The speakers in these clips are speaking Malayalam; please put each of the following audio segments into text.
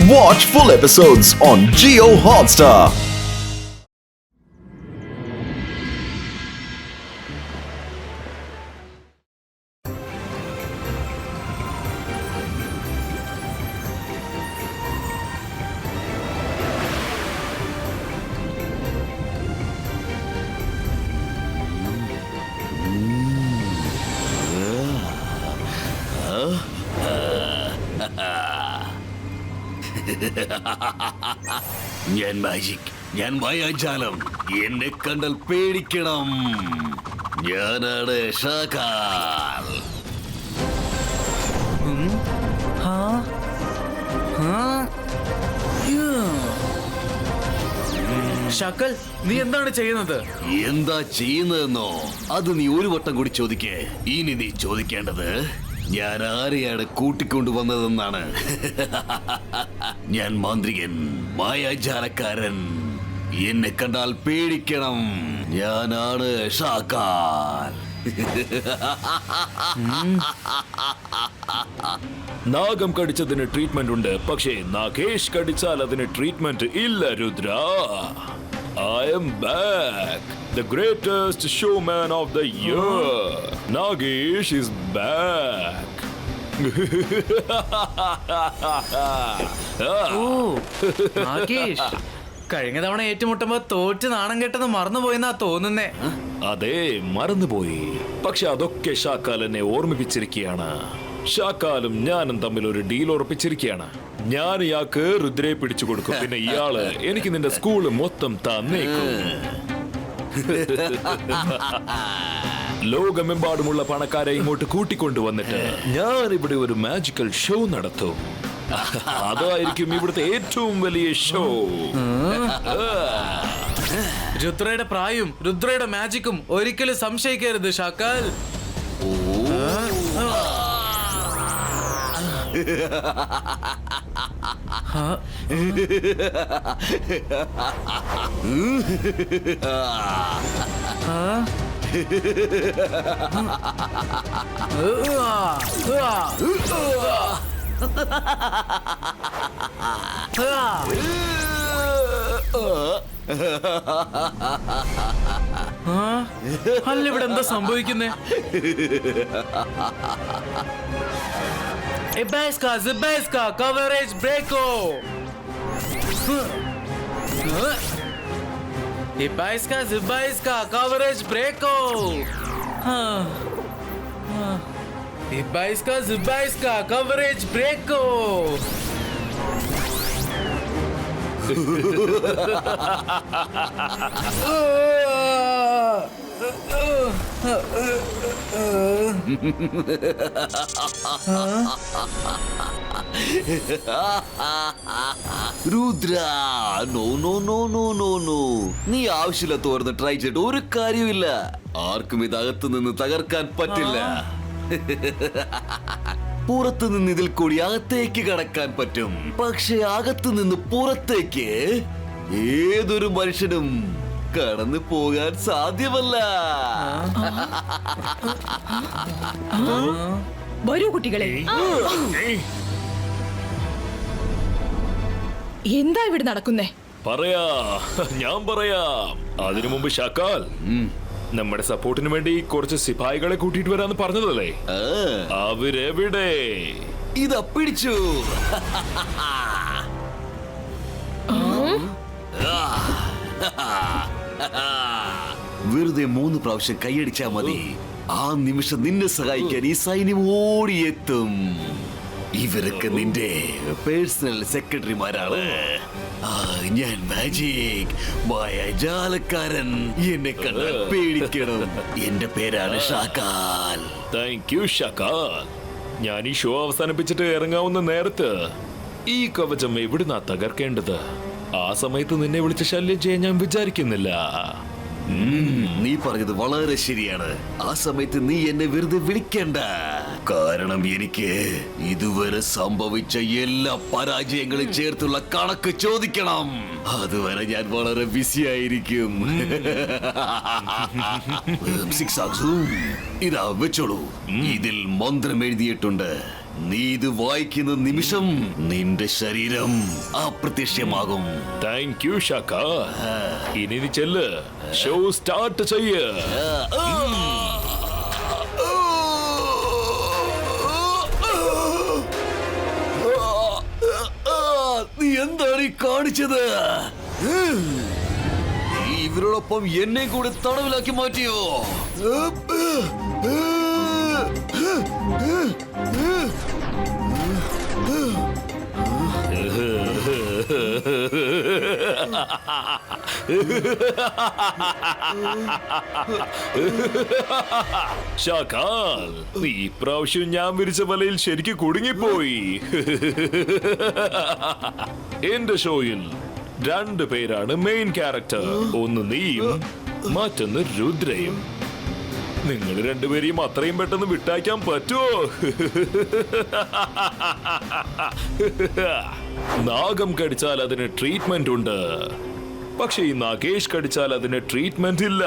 Watch full episodes on Jio Hotstar. ഞാൻ മാജിക്, ഞാൻ മായാജാലം. എന്നെ കണ്ടാൽ പേടിക്കണം. ഞാനാണ് ഷാക്കാൽ. ഷക്കൽ, നീ എന്താണ് ചെയ്യുന്നത്? എന്താ ചെയ്യുന്നതെന്നോ അത് നീ ഒരു വട്ടം കൂടി ചോദിക്കേ. ഇനി നീ ചോദിക്കേണ്ടത് ഞാൻ ആരെയാണ് കൂട്ടിക്കൊണ്ടുവന്നതെന്നാണ്. ഞാൻ മാന്ത്രികൻ, മായാജാലക്കാരൻ. എന്നെ കണ്ടാൽ പേടിക്കണം. ഞാനാണ് ഷാക്കാൽ. നാഗം കടിച്ചതിന് ട്രീറ്റ്മെന്റ് ഉണ്ട്, പക്ഷേ നാഗേഷ് കടിച്ചാൽ അതിന് ട്രീറ്റ്മെന്റ് ഇല്ല Rudra. I am back, the greatest showman of the year. Nagesh is back. ഓ നാഗേഷ്, കഴിഞ്ഞ തവണ ഏറ്റുമുട്ടുമ്പോ തോറ്റ് നാണം കെട്ടെന്ന് മറന്നുപോയെന്നാ തോന്നുന്നേ. അതെ, മറന്നുപോയി. പക്ഷെ അതൊക്കെ ഷാക്കാൽ എന്നെ ഓർമ്മിപ്പിച്ചിരിക്കുകയാണ്. ഷാക്കാലും ഞാനും തമ്മിൽ ഒരു ഡീൽ ഉറപ്പിച്ചിരിക്കുകയാണ്. ഞാൻ ഇയാൾക്ക് രുദ്രയെ പിടിച്ചു കൊടുക്കും, പിന്നെ ഇയാള് എനിക്ക് നിന്റെ സ്കൂള് മൊത്തം തന്നേക്കും. ലോകമെമ്പാടുമുള്ള പണക്കാരെ ഇങ്ങോട്ട് കൂട്ടിക്കൊണ്ടുവന്നിട്ട് ഞാൻ ഇവിടെ ഒരു മാജിക്കൽ ഷോ നടത്തും. അതായിരിക്കും ഇവിടുത്തെ ഏറ്റവും വലിയ ഷോ. രുദ്രയുടെ പ്രായവും രുദ്രയുടെ മാജിക്കും ഒരിക്കലും സംശയിക്കരുത് ഷാക്കാൽ. അല്ല, ഇവിടെ എന്താ സംഭവിക്കുന്നേ? Ibaiska, Zibaiska, coverage breako. Ibaiska, Zibaiska, coverage breako. Ibaiska, Zibaiska, coverage breako. Rudra, no no no no no no. നീ ആവശ്യമില്ല തോർന്ന് ട്രൈ ചെയ്തിട്ട് ഒരു കാര്യമില്ല. ആർക്കും ഇതകത്ത് നിന്ന് തകർക്കാൻ പറ്റില്ല. പുറത്തു നിന്ന് ഇതിൽ കൂടി അകത്തേക്ക് കടക്കാൻ പറ്റും, പക്ഷെ അകത്തു നിന്ന് പുറത്തേക്ക് ഏതൊരു മനുഷ്യനും കടന്നു പോകാൻ സാധ്യമല്ല. വരൂ കുട്ടികളെ. എന്താ ഇവിടെ നടക്കുന്നേ? ഞാൻ പറയാം. അതിനു മുമ്പ് ഷാക്കാൽ, നമ്മുടെ സപ്പോർട്ടിന് വേണ്ടി കുറച്ച് സിപായികളെ കൂട്ടിയിട്ട് വരാന്ന് പറഞ്ഞതല്ലേ? അവരെവിടെ? ഇതാ പിടിച്ചു. വെറുതെ 3 പ്രാവശ്യം കൈയടിച്ചാ മതി. ആ നിമിഷം നിന്നെ സഹായിക്കാൻ ഈ സൈന്യം ഓടിയെത്തും. ഇവരൊക്കെ നിന്റെ പേഴ്സണൽ സെക്രട്ടറിമാരാണ്. ഞാൻ മാജിക്, മായാജാലക്കാരൻ. എന്നെ കണ്ടാൽ പേടിക്കണം. എന്റെ പേരാണ് ഷാക്കാൽ. Thank you ഷാക്കാൽ. ഞാൻ ഈ ഷോ അവസാനിപ്പിച്ചിട്ട് ഇറങ്ങാവുന്ന നേരത്ത് ഈ കവചം എവിടുന്നാ തകർക്കേണ്ടത്? ആ സമയത്ത് നിന്നെ വിളിച്ച് ശല്യം ചെയ്യാൻ ഞാൻ വിചാരിക്കുന്നില്ല. നീ പറഞ്ഞത് വളരെ ശരിയാണ്. ആ സമയത്ത് നീ എന്നെ വെറുതെ വിളിക്കണ്ട. കാരണം എനിക്ക് ഇതുവരെ സംഭവിച്ച എല്ലാ പരാജയങ്ങളും ചേർത്തുള്ള കണക്ക് ചോദിക്കണം. അതുവരെ ഞാൻ വളരെ ബിസി ആയിരിക്കും. ഇതാ വെച്ചോളൂ. ഇതിൽ മന്ത്രം എഴുതിയിട്ടുണ്ട്. നീ ഇത് വായിക്കുന്ന നിമിഷം നിന്റെ ശരീരം അപ്രത്യക്ഷമാകും. Thank you ഷാക്ക. ഇനി നീ ചെല്ല്, ഷോ സ്റ്റാർട്ട് ചെയ്യ്. നീ എന്താണ് ഈ കാണിച്ചത്? നീ ഇവരോടൊപ്പം എന്നെ കൂടെ തടവിലാക്കി മാറ്റിയോ? ഷാക്കാൽ, നീ ഇപ്രാവശ്യം ഞാൻ വിരിച്ച വലയിൽ ശരിക്കും കുടുങ്ങിപ്പോയി. എന്റെ ഷോയിൽ 2 പേരാണ് മെയിൻ ക്യാരക്ടർ. ഒന്ന് നീയും മറ്റൊന്ന് രുദ്രയും. നിങ്ങൾ 2 പേരെയും അത്രയും പെട്ടെന്ന് വിട്ടയക്കാൻ പറ്റുമോ? നാഗം കടിച്ചാൽ അതിന് ട്രീറ്റ്മെന്റ് ഉണ്ട്, പക്ഷെ ഈ നാഗേഷ് കടിച്ചാൽ അതിന് ട്രീറ്റ്മെന്റ് ഇല്ല.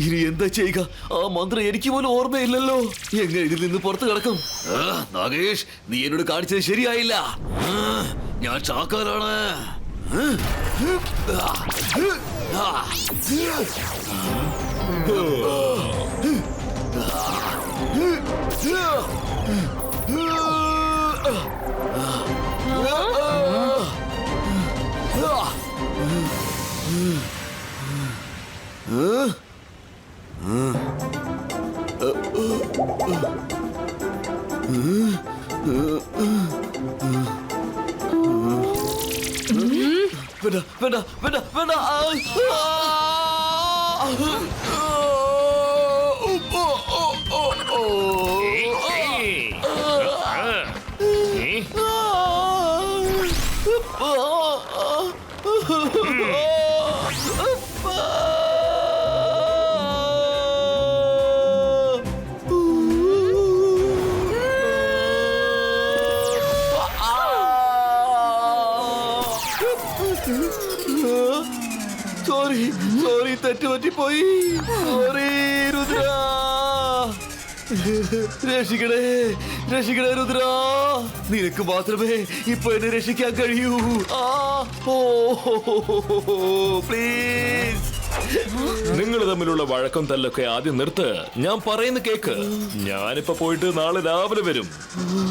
ഇനി എന്താ ചെയ്യുക? ആ മന്ത്രം എനിക്ക് പോലും ഓർമ്മയില്ലല്ലോ. എങ്ങനെ ഇതിൽ നിന്ന് പുറത്തു കിടക്കും? നാഗേഷ്, നീ എന്നോട് കാണിച്ചത് ശരിയായില്ല. ഞാൻ ചാക്കാലാണ്. വേണ്ട വേണ്ട വേണ്ട. സോറി, തെറ്റുപറ്റിപ്പോയി. സോറി രുദ്ര. രക്ഷിക്കണേ രുദ്ര. നിനക്ക് മാത്രമേ ഇപ്പൊ എന്നെ രക്ഷിക്കാൻ കഴിയൂ. പ്ലീസ്. നിങ്ങൾ തമ്മിലുള്ള വഴക്കം തല്ലൊക്കെ ആദ്യം നിർത്ത്. ഞാൻ പറയുന്ന കേക്ക്. ഞാനിപ്പോ പോയിട്ട് നാളെ രാവിലെ വരും.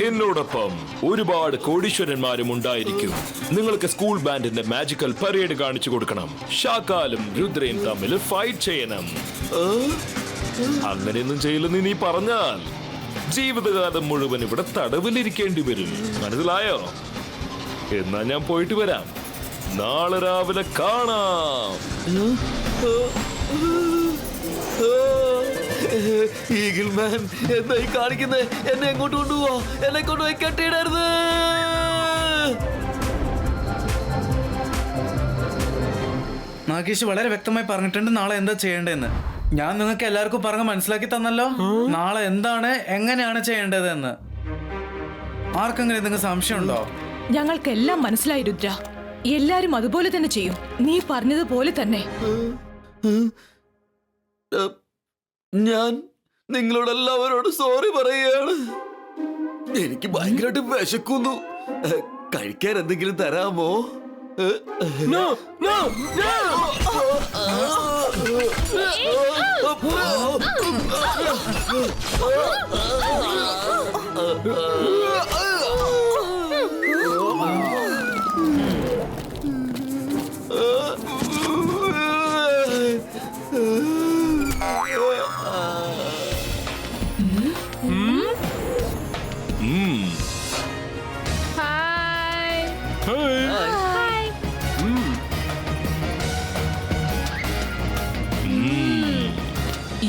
എന്നോടൊപ്പം ഒരുപാട് കോടീശ്വരന്മാരും ഉണ്ടായിരിക്കും. നിങ്ങൾക്ക് സ്കൂൾ ബാൻഡിന്റെ മാജിക്കൽ പരേഡ് കാണിച്ചു കൊടുക്കണം. ഷാക്കാലും രുദ്രയും തമ്മിൽ ഫൈറ്റ് ചെയ്യണം. അങ്ങനെയൊന്നും ചെയ്യില്ലെന്ന് നീ പറഞ്ഞാൽ ജീവിതകാലം മുഴുവൻ ഇവിടെ തടവിലിരിക്കേണ്ടി വരും. മനസ്സിലായോ? എന്നാ ഞാൻ പോയിട്ട് വരാം. നാളെ രാവിലെ കാണാം. ഈഗിൾ മാൻ, എന്തായി കാണിക്കുന്നേ? എന്നെ എങ്ങോട്ട് കൊണ്ടുപോവാ? എന്നെ കൊണ്ടുപോയി കെട്ടിയിടരുത്. നാഗേഷ് വളരെ വ്യക്തമായി പറഞ്ഞിട്ടുണ്ട് നാളെ എന്താ ചെയ്യേണ്ടതെന്ന്. ഞാൻ നിങ്ങൾക്ക് എല്ലാവർക്കും പറഞ്ഞ് മനസ്സിലാക്കി തന്നല്ലോ നാളെ എന്താണ് എങ്ങനെയാണ് ചെയ്യേണ്ടതെന്ന്. ആർക്കെങ്കിലും എന്തെങ്കിലും സംശയമുണ്ടോ? ഞങ്ങൾക്കെല്ലാം മനസ്സിലായി രുദ്ര. എല്ലാരും അതുപോലെ തന്നെ ചെയ്യും. നീ പറഞ്ഞതുപോലെ തന്നെ. ഞാൻ നിങ്ങളോടെല്ലാവരോടും സോറി പറയുകയാണ്. എനിക്ക് ഭയങ്കരമായിട്ട് വിശക്കുന്നു. കഴിക്കാൻ എന്തെങ്കിലും തരാമോ?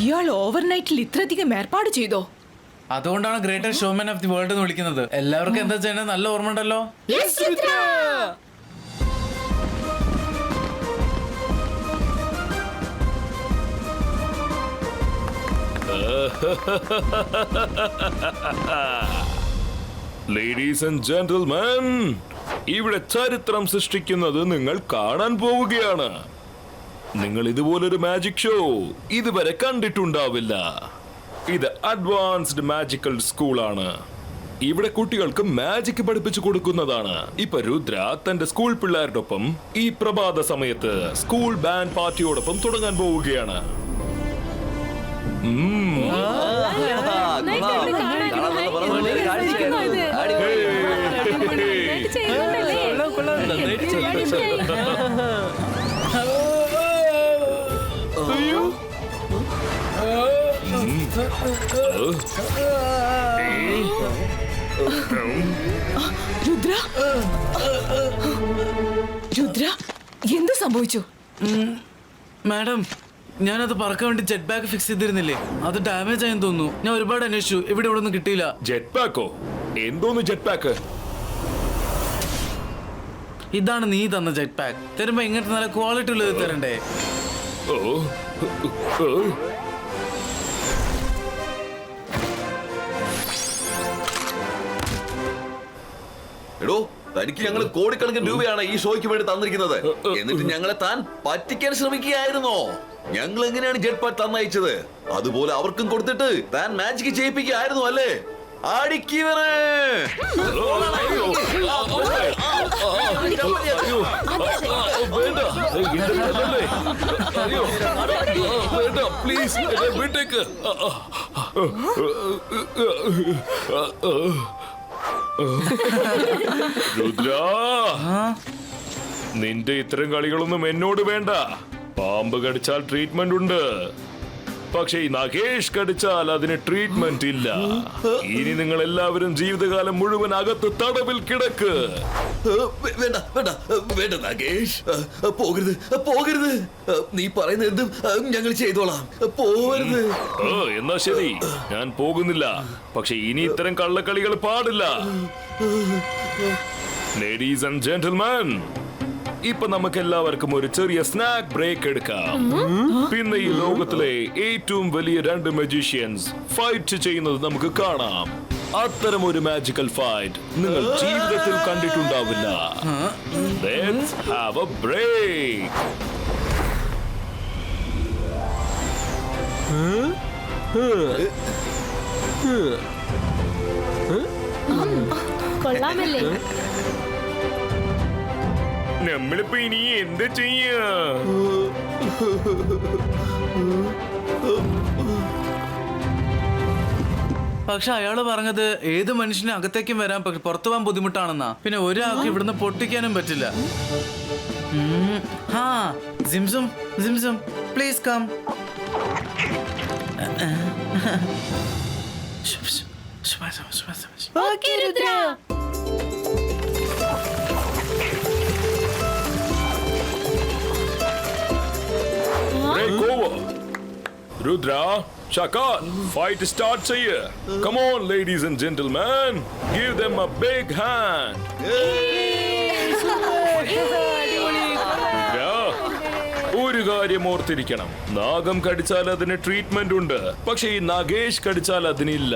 ഇയാൾ ഓവർനൈറ്റിൽ ഇത്രയധികം ഏർപ്പാട് ചെയ്തോ? അതുകൊണ്ടാണ് greatest showman of the world എന്ന് വിളിക്കുന്നത്. എല്ലാവർക്കും എന്താ ചെയ്യണത് നല്ല ഓർമ്മ ഉണ്ടല്ലോ. ലേഡീസ് ആൻഡ് ജെന്റിൽമെൻ, ഇവിടെ ചരിത്രം സൃഷ്ടിക്കുന്നത് നിങ്ങൾ കാണാൻ പോവുകയാണ്. നിങ്ങൾ ഇതുപോലൊരു മാജിക് ഷോ ഇതുവരെ കണ്ടിട്ടുണ്ടാവില്ല. ഇത് അഡ്വാൻസ്ഡ് മാജിക്കൽ സ്കൂളാണ്. ഇവിടെ കുട്ടികൾക്ക് മാജിക് പഠിപ്പിച്ചു കൊടുക്കുന്നതാണ്. ഇപ്പൊ രുദ്ര തന്റെ സ്കൂൾ പിള്ളേരോടൊപ്പം ഈ പ്രഭാത സമയത്ത് സ്കൂൾ ബാൻഡ് പാർട്ടിയോടൊപ്പം തുടങ്ങാൻ പോവുകയാണ്. രുദ്ര രുദ്ര എന്ത് സംഭവിച്ചു? മാഡം, ഞാനത് പറക്കാൻ വേണ്ടി ജെറ്റ് ബാഗ് ഫിക്സ് ചെയ്തിരുന്നില്ലേ, അത് ഡാമേജ് ആയെന്ന് തോന്നുന്നു. ഞാൻ ഒരുപാട് അന്വേഷിച്ചു, ഇവിടെ ഒന്നും കിട്ടിയില്ല. ജെറ്റ് പാക്കോ? എന്തോന്ന് ജെറ്റ് പാക്ക്? ഇതാണ് നീ തന്ന ജെറ്റ് പാക്ക്. തരുമ്പോ ഇങ്ങനത്തെ നല്ല ക്വാളിറ്റി ഉള്ളത് തരണ്ടേ? ഓ ഓ. എടോ, തനിക്ക് ഞങ്ങൾ കോടിക്കണക്കിന് രൂപയാണ് ഈ ഷോയ്ക്ക് വേണ്ടി തന്നിരിക്കുന്നത്. എന്നിട്ട് ഞങ്ങളെ താൻ പറ്റിക്കാൻ ശ്രമിക്കുകയായിരുന്നോ? ഞങ്ങൾ എങ്ങനെയാണ് ജെറ്റ് പാക്ക് തന്നയച്ചത്, അതുപോലെ അവർക്കും കൊടുത്തിട്ട് താൻ മാജിക് ചെയ്യിപ്പിക്കുകയായിരുന്നു അല്ലേ? അടിക്കിവരെ പ്ലീസ് വിട്ടേക്ക്. രുദ്ര, നിന്റെ ഇത്തരം കളികളൊന്നും എന്നോട് വേണ്ട. പാമ്പ് കടിച്ചാൽ ട്രീറ്റ്മെന്റ് ഉണ്ട്, പക്ഷേ ഈ നാഗേഷ് കടിച്ചാൽ അതിന് ട്രീറ്റ്മെന്റ് ഇല്ല. ഇനി നിങ്ങൾ എല്ലാവരും ജീവിതകാലം മുഴുവൻ അകത്ത് തടവിൽ കിടക്ക്. വേണ്ട വേണ്ട വേണ്ട നാഗേഷ്, പോകരുത് പോകരുത്. നീ പറയുന്ന എന്തും ഞങ്ങൾ ചെയ്തോളാം, പോകരുത്. എന്നാ ശരി, ഞാൻ പോകുന്നില്ല. പക്ഷെ ഇനി ഇത്തരം കള്ളക്കളികൾ പാടില്ല. ലേഡീസ് ആൻഡ് ജെന്റിൽമാൻ, ഇപ്പൊ നമുക്ക് എല്ലാവർക്കും ഒരു ചെറിയ സ്നാക്ക് ബ്രേക്ക് എടുക്കാം. പിന്നെ ഈ ലോകത്തിലെ ഏറ്റവും വലിയ 2 മജീഷ്യൻസ് ഫൈറ്റ് ചെയ്യുന്നത് നമുക്ക് കാണാം. അത്തരം ഒരു മാജിക്കൽ ഫൈറ്റ് നിങ്ങൾ ജീവിതത്തിൽ കണ്ടിട്ടുണ്ടാവില്ല. Let's have a break. കൊള്ളാമല്ലേ? നമ്മളിപ്പോ ഇനി എന്താ ചെയ്യാ? പക്ഷെ അയാള് പറഞ്ഞത് ഏത് മനുഷ്യനും അകത്തേക്കും വരാൻ, പക്ഷെ പുറത്തു പോകാൻ ബുദ്ധിമുട്ടാണെന്നാ. പിന്നെ ഒരാൾക്ക് ഇവിടുന്ന് പൊട്ടിക്കാനും പറ്റില്ല. ഹാ, സിംസും സിംസും please come. Okay Rudra. Break over. Rudra, Shakan, fight start ചെയ്യ്. Come on, ladies and gentlemen, give them a big hand. Rudra, ഒരു കാര്യം ഓർത്തിരിക്കണം, നാഗം കടിച്ചാൽ അതിന് ട്രീറ്റ്മെന്റ് ഉണ്ട്, പക്ഷെ ഈ നാഗേഷ് കടിച്ചാൽ അതിനില്ല.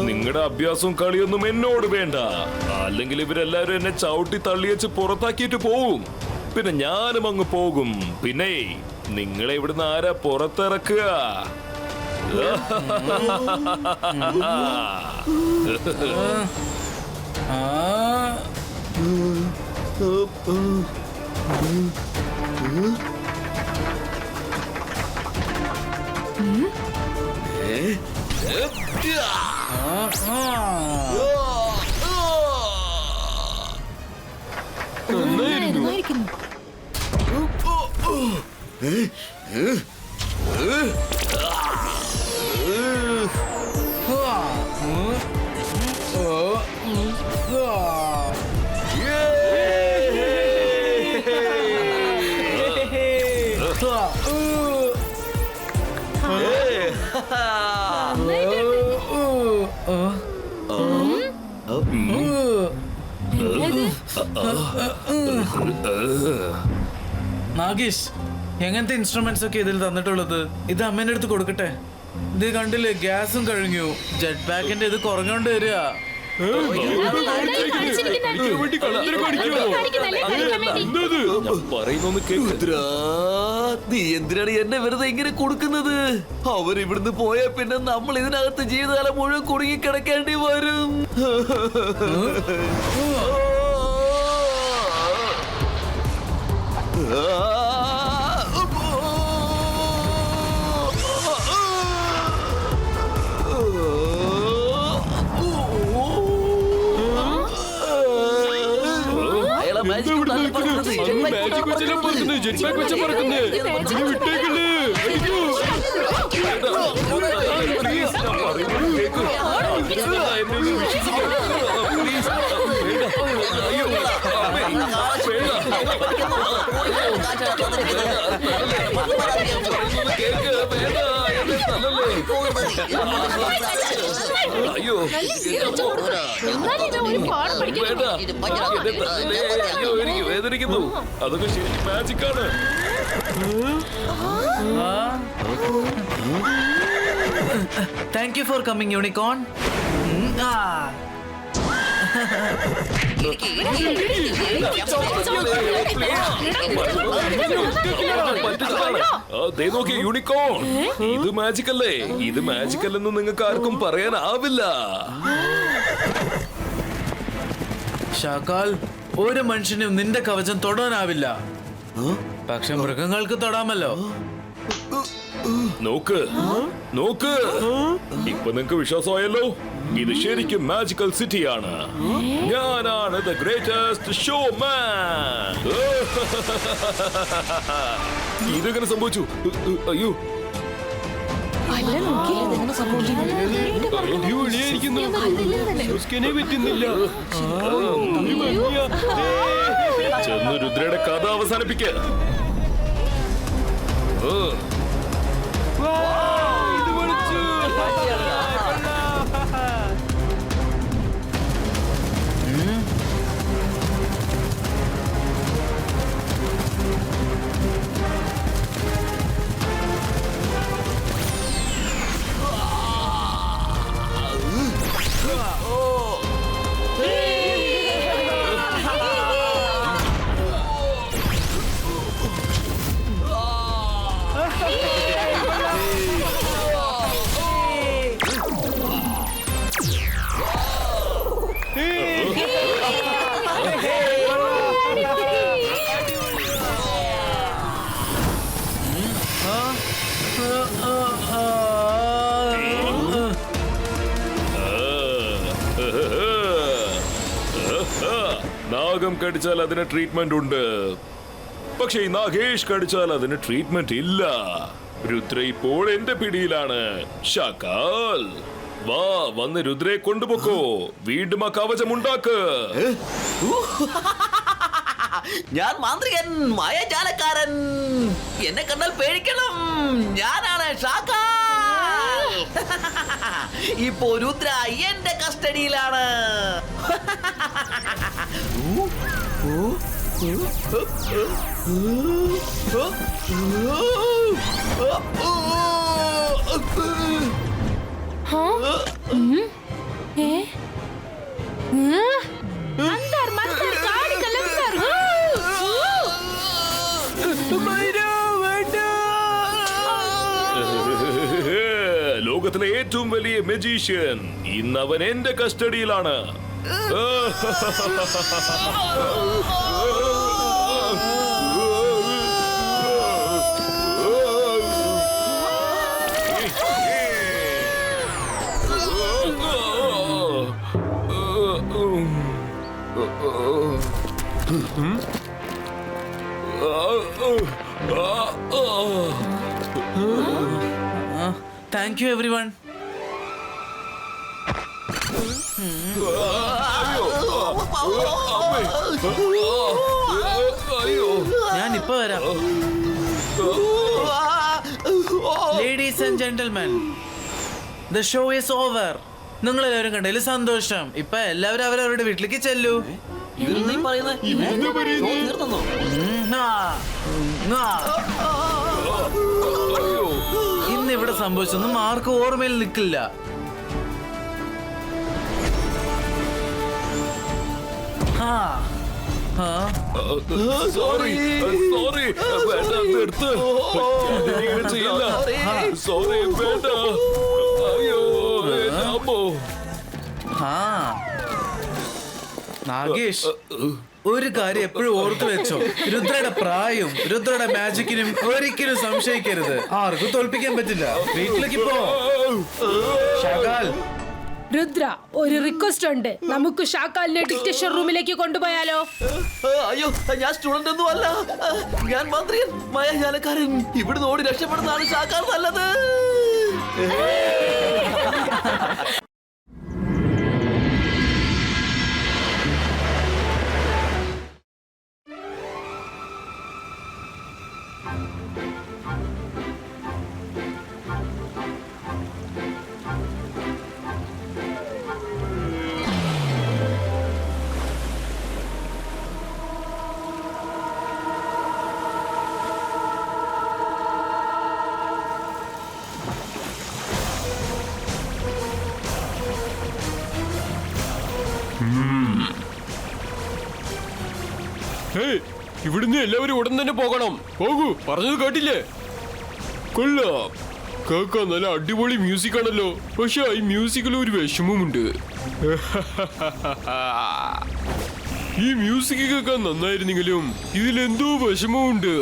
നിങ്ങളുടെ അഭ്യാസവും കളിയൊന്നും എന്നോട് വേണ്ട, അല്ലെങ്കിൽ ഇവരെല്ലാരും എന്നെ ചവിട്ടി തള്ളിയച്ച് പുറത്താക്കിയിട്ട് പോവും. പിന്നെ ഞാനും അങ്ങ് പോകും. പിന്നെ നിങ്ങളെ ഇവിടുന്ന് ആരാ പുറത്തിറക്കുക? നന്നായിരിക്കുന്നു. നാഗേഷ്, എങ്ങനത്തെ ഇൻസ്ട്രുമെന്റ്സ് ഒക്കെ ഇതിൽ തന്നിട്ടുള്ളത്? ഇത് അമ്മേന്റെ അടുത്ത് കൊടുക്കട്ടെ. ഇത് കണ്ടില്ലേ, ഗ്യാസും കഴിഞ്ഞു, ജെറ്റ് പാക്കിന്റെ ഇത് കുറഞ്ഞോണ്ട് വരിക. പറയുന്നൊന്ന് കേക്ക്. രുദ്രാ, നീ എന്തിനാണ് എന്നെ വെറുതെ ഇങ്ങനെ കൊടുക്കുന്നത്? അവർ ഇവിടുന്ന് പോയാ പിന്നെ നമ്മൾ ഇതിനകത്ത് ജീവിതകാലം മുഴുവൻ കുടുങ്ങി കിടക്കേണ്ടി വരും. അയാളെ magic കൊണ്ട് അല്ല പറക്കുന്നത്. മാജിക് വെച്ചല്ലേ പറക്കുന്നത്, ജെറ്റ് പാക്ക് വെച്ച പറക്കുന്നത്. നീ വിട്ടേക്കല്ലേ. അയ്യോ. Please, ഞാൻ പറയുന്നത് കേക്ക്. എന്നെ നീ വിശ്വസിക്കണം. Please. വേണ്ട. അയ്യോ. കേക്ക് വേണ്ട. എന്നെ തല്ലല്ലേ. അയ്യോ. വേണ്ട. എന്നെ തല്ലല്ലേ. അയ്യോ, എനിക്ക് വേദനിക്കുന്നു. അതൊക്കെ ശരിക്കും മാജിക്കാണ്. Thank you for coming unicorn. ദേ നോക്കിയ യൂണിക്കോൺ. ഇത് മാജിക് അല്ലേ? ഇത് മാജിക് അല്ലെന്ന് നിങ്ങൾക്ക് ആർക്കും പറയാനാവില്ല. ഷാക്കാൽ, ഒരു മനുഷ്യനും നിന്റെ കവചം തൊടാനാവില്ല. പക്ഷെ മൃഗങ്ങൾക്ക് തൊടാമല്ലോ. നോക്ക് നോക്ക്, ഇപ്പൊ നിങ്ങക്ക് വിശ്വാസമായല്ലോ. ഇത് ശരിക്കും മാജിക്കൽ സിറ്റിയാണ്. ഞാനാണ് ദ ഗ്രേറ്റസ്റ്റ് ഷോമാൻ. ഇതെങ്ങനെ സംഭവിച്ചു? അയ്യോ, ചെന്ന് രുദ്രയുടെ കഥ അവസാനിപ്പിക്ക. നാഗം കടിച്ചാൽ അതിന് ട്രീറ്റ്മെന്റ് ഉണ്ട്. പക്ഷേ ഈ നാഗേഷ് കടിച്ചാൽ അതിന് ട്രീറ്റ്മെന്റ് ഇല്ല. രുദ്ര ഇപ്പോൾ എന്റെ പിടിയിലാണ്. ഷാക്കാൽ, വാ, വന്ന് രുദ്രയെ കൊണ്ടുപോക്കോ. വീണ്ടും ആ കവചം ഉണ്ടാക്ക്. ഞാൻ മാന്ത്രികൻ, മായാജാലക്കാരൻ. എന്നെ കണ്ടാൽ പേടിക്കണം. ഞാനാണ് ഷാക്കാൽ. ഇപ്പോ രുദ്ര എന്റെ കസ്റ്റഡിയിലാണ്. ലോകത്തിലെ ഏറ്റവും വലിയ മജീഷ്യൻ ഇന്നവൻ എന്റെ കസ്റ്റഡിയിലാണ്. Thank you everyone. ഞാൻ ഇപ്പൊ വരാം. Ladies and gentlemen, the show is over. നിങ്ങൾ എല്ലാവരും കണ്ടതിൽ സന്തോഷം. ഇപ്പൊ എല്ലാവരും അവരവരുടെ വീട്ടിലേക്ക് ചെല്ലൂ. ഇന്ന് ഇവിടെ സംഭവിച്ചൊന്നും ആർക്കും ഓർമ്മയിൽ നിൽക്കില്ല. സോറി സോറി വേണ്ട നിർത്ത് ഇങ്ങനെ ചെയ്യില്ല സോറി വേണ്ട അയ്യോ അമ്മോ നാഗേഷ് ഒരു കാര്യം എപ്പോഴും ഓർത്തു വെച്ചോ, രുദ്രയുടെ പ്രായവും രുദ്രയുടെ മാജിക്കിനും ഒരിക്കലും സംശയിക്കരുത്. ആർക്കും തോൽപ്പിക്കാൻ പറ്റില്ല. വീട്ടിലേക്ക് പോ. ഷാകാൽ, രുദ്ര, ഒരു റിക്വസ്റ്റ് ഉണ്ട്. നമുക്ക് ഷാക്കാലിനെ ഡിക്റ്റേഷൻ റൂമിലേക്ക് കൊണ്ടുപോയാലോ? അയ്യോ, ഞാൻ സ്റ്റുഡന്റ് ഒന്നും അല്ല, ഞാൻ മന്ത്രിയൻ, മായാജാലക്കാരൻ. ഇവിടുന്ന് ഓടി രക്ഷപ്പെടുന്നതാണ് ഷാക്കാൽ നല്ലത്. ഇവിടുന്ന് എല്ലാവരും ഉടൻ തന്നെ പോകണം. പോകൂ, പറഞ്ഞത് കേട്ടില്ലേ? കൊള്ളാം, കേൾക്കാൻ നല്ല അടിപൊളി മ്യൂസിക് ആണല്ലോ. പക്ഷെ ഈ മ്യൂസിക്കിൽ ഒരു വിഷമമുണ്ട്. ഈ മ്യൂസിക് കേൾക്കാൻ നന്നായിരുന്നെങ്കിലും ഇതിലെന്തോ വിഷമമുണ്ട്.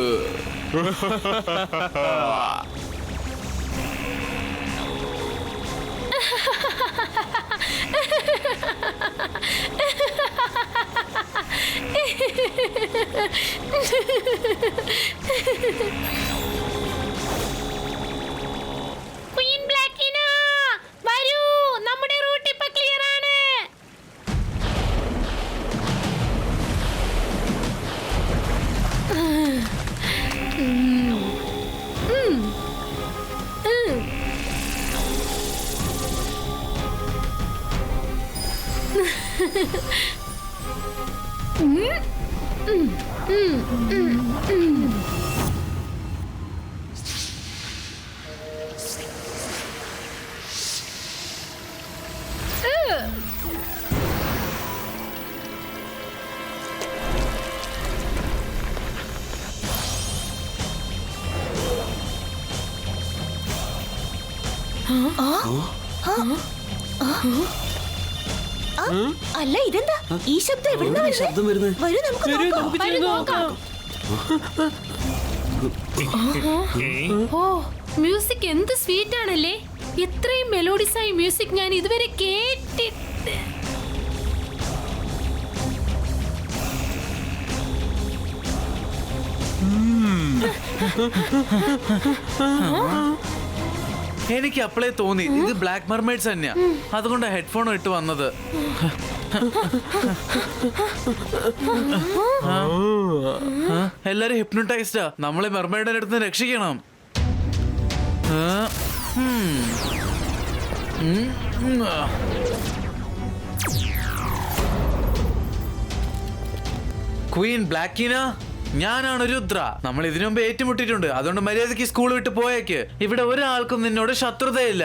ക്വീൻ ബ്ലാക്കിന, വരൂ, നമ്മുടെ റൂട്ട് ഇപ്പോ ക്ലിയർ ആണ്. അല്ല, ഇതെന്താ ഈ ശബ്ദം? എവിടുന്നാ വരുന്നത്? വരൂ, നമുക്ക് നോക്കാം. ഓ, മ്യൂസിക് എന്ത് സ്വീറ്റ് ആണല്ലേ. ഇത്രയും മെലോഡിസ് ആയ മ്യൂസിക് ഞാൻ ഇതുവരെ കേട്ടിട്ട്. എനിക്ക് അപ്പളേ തോന്നി ഇത് ബ്ലാക്ക് മെർമെയ്ഡ്സ് തന്നെയാ. അതുകൊണ്ട് ഹെഡ്ഫോൺ ഇട്ട് വന്നത്. എല്ലാരും ഹിപ്നോട്ടൈസ്ഡാ. നമ്മളെ മെർമെയ്ഡിന്റെ അടുത്ത് രക്ഷിക്കണം. ക്വീൻ ബ്ലാക്കിന, ഞാനാണ് രുദ്ര. നമ്മൾ ഇതിനു മുമ്പ് ഏറ്റുമുട്ടിയിട്ടുണ്ട്. അതുകൊണ്ട് മര്യാദയ്ക്ക് സ്കൂൾ വിട്ട് പോയേക്ക്. ഇവിടെ ഒരാൾക്കും നിന്നോട് ശത്രുതയില്ല.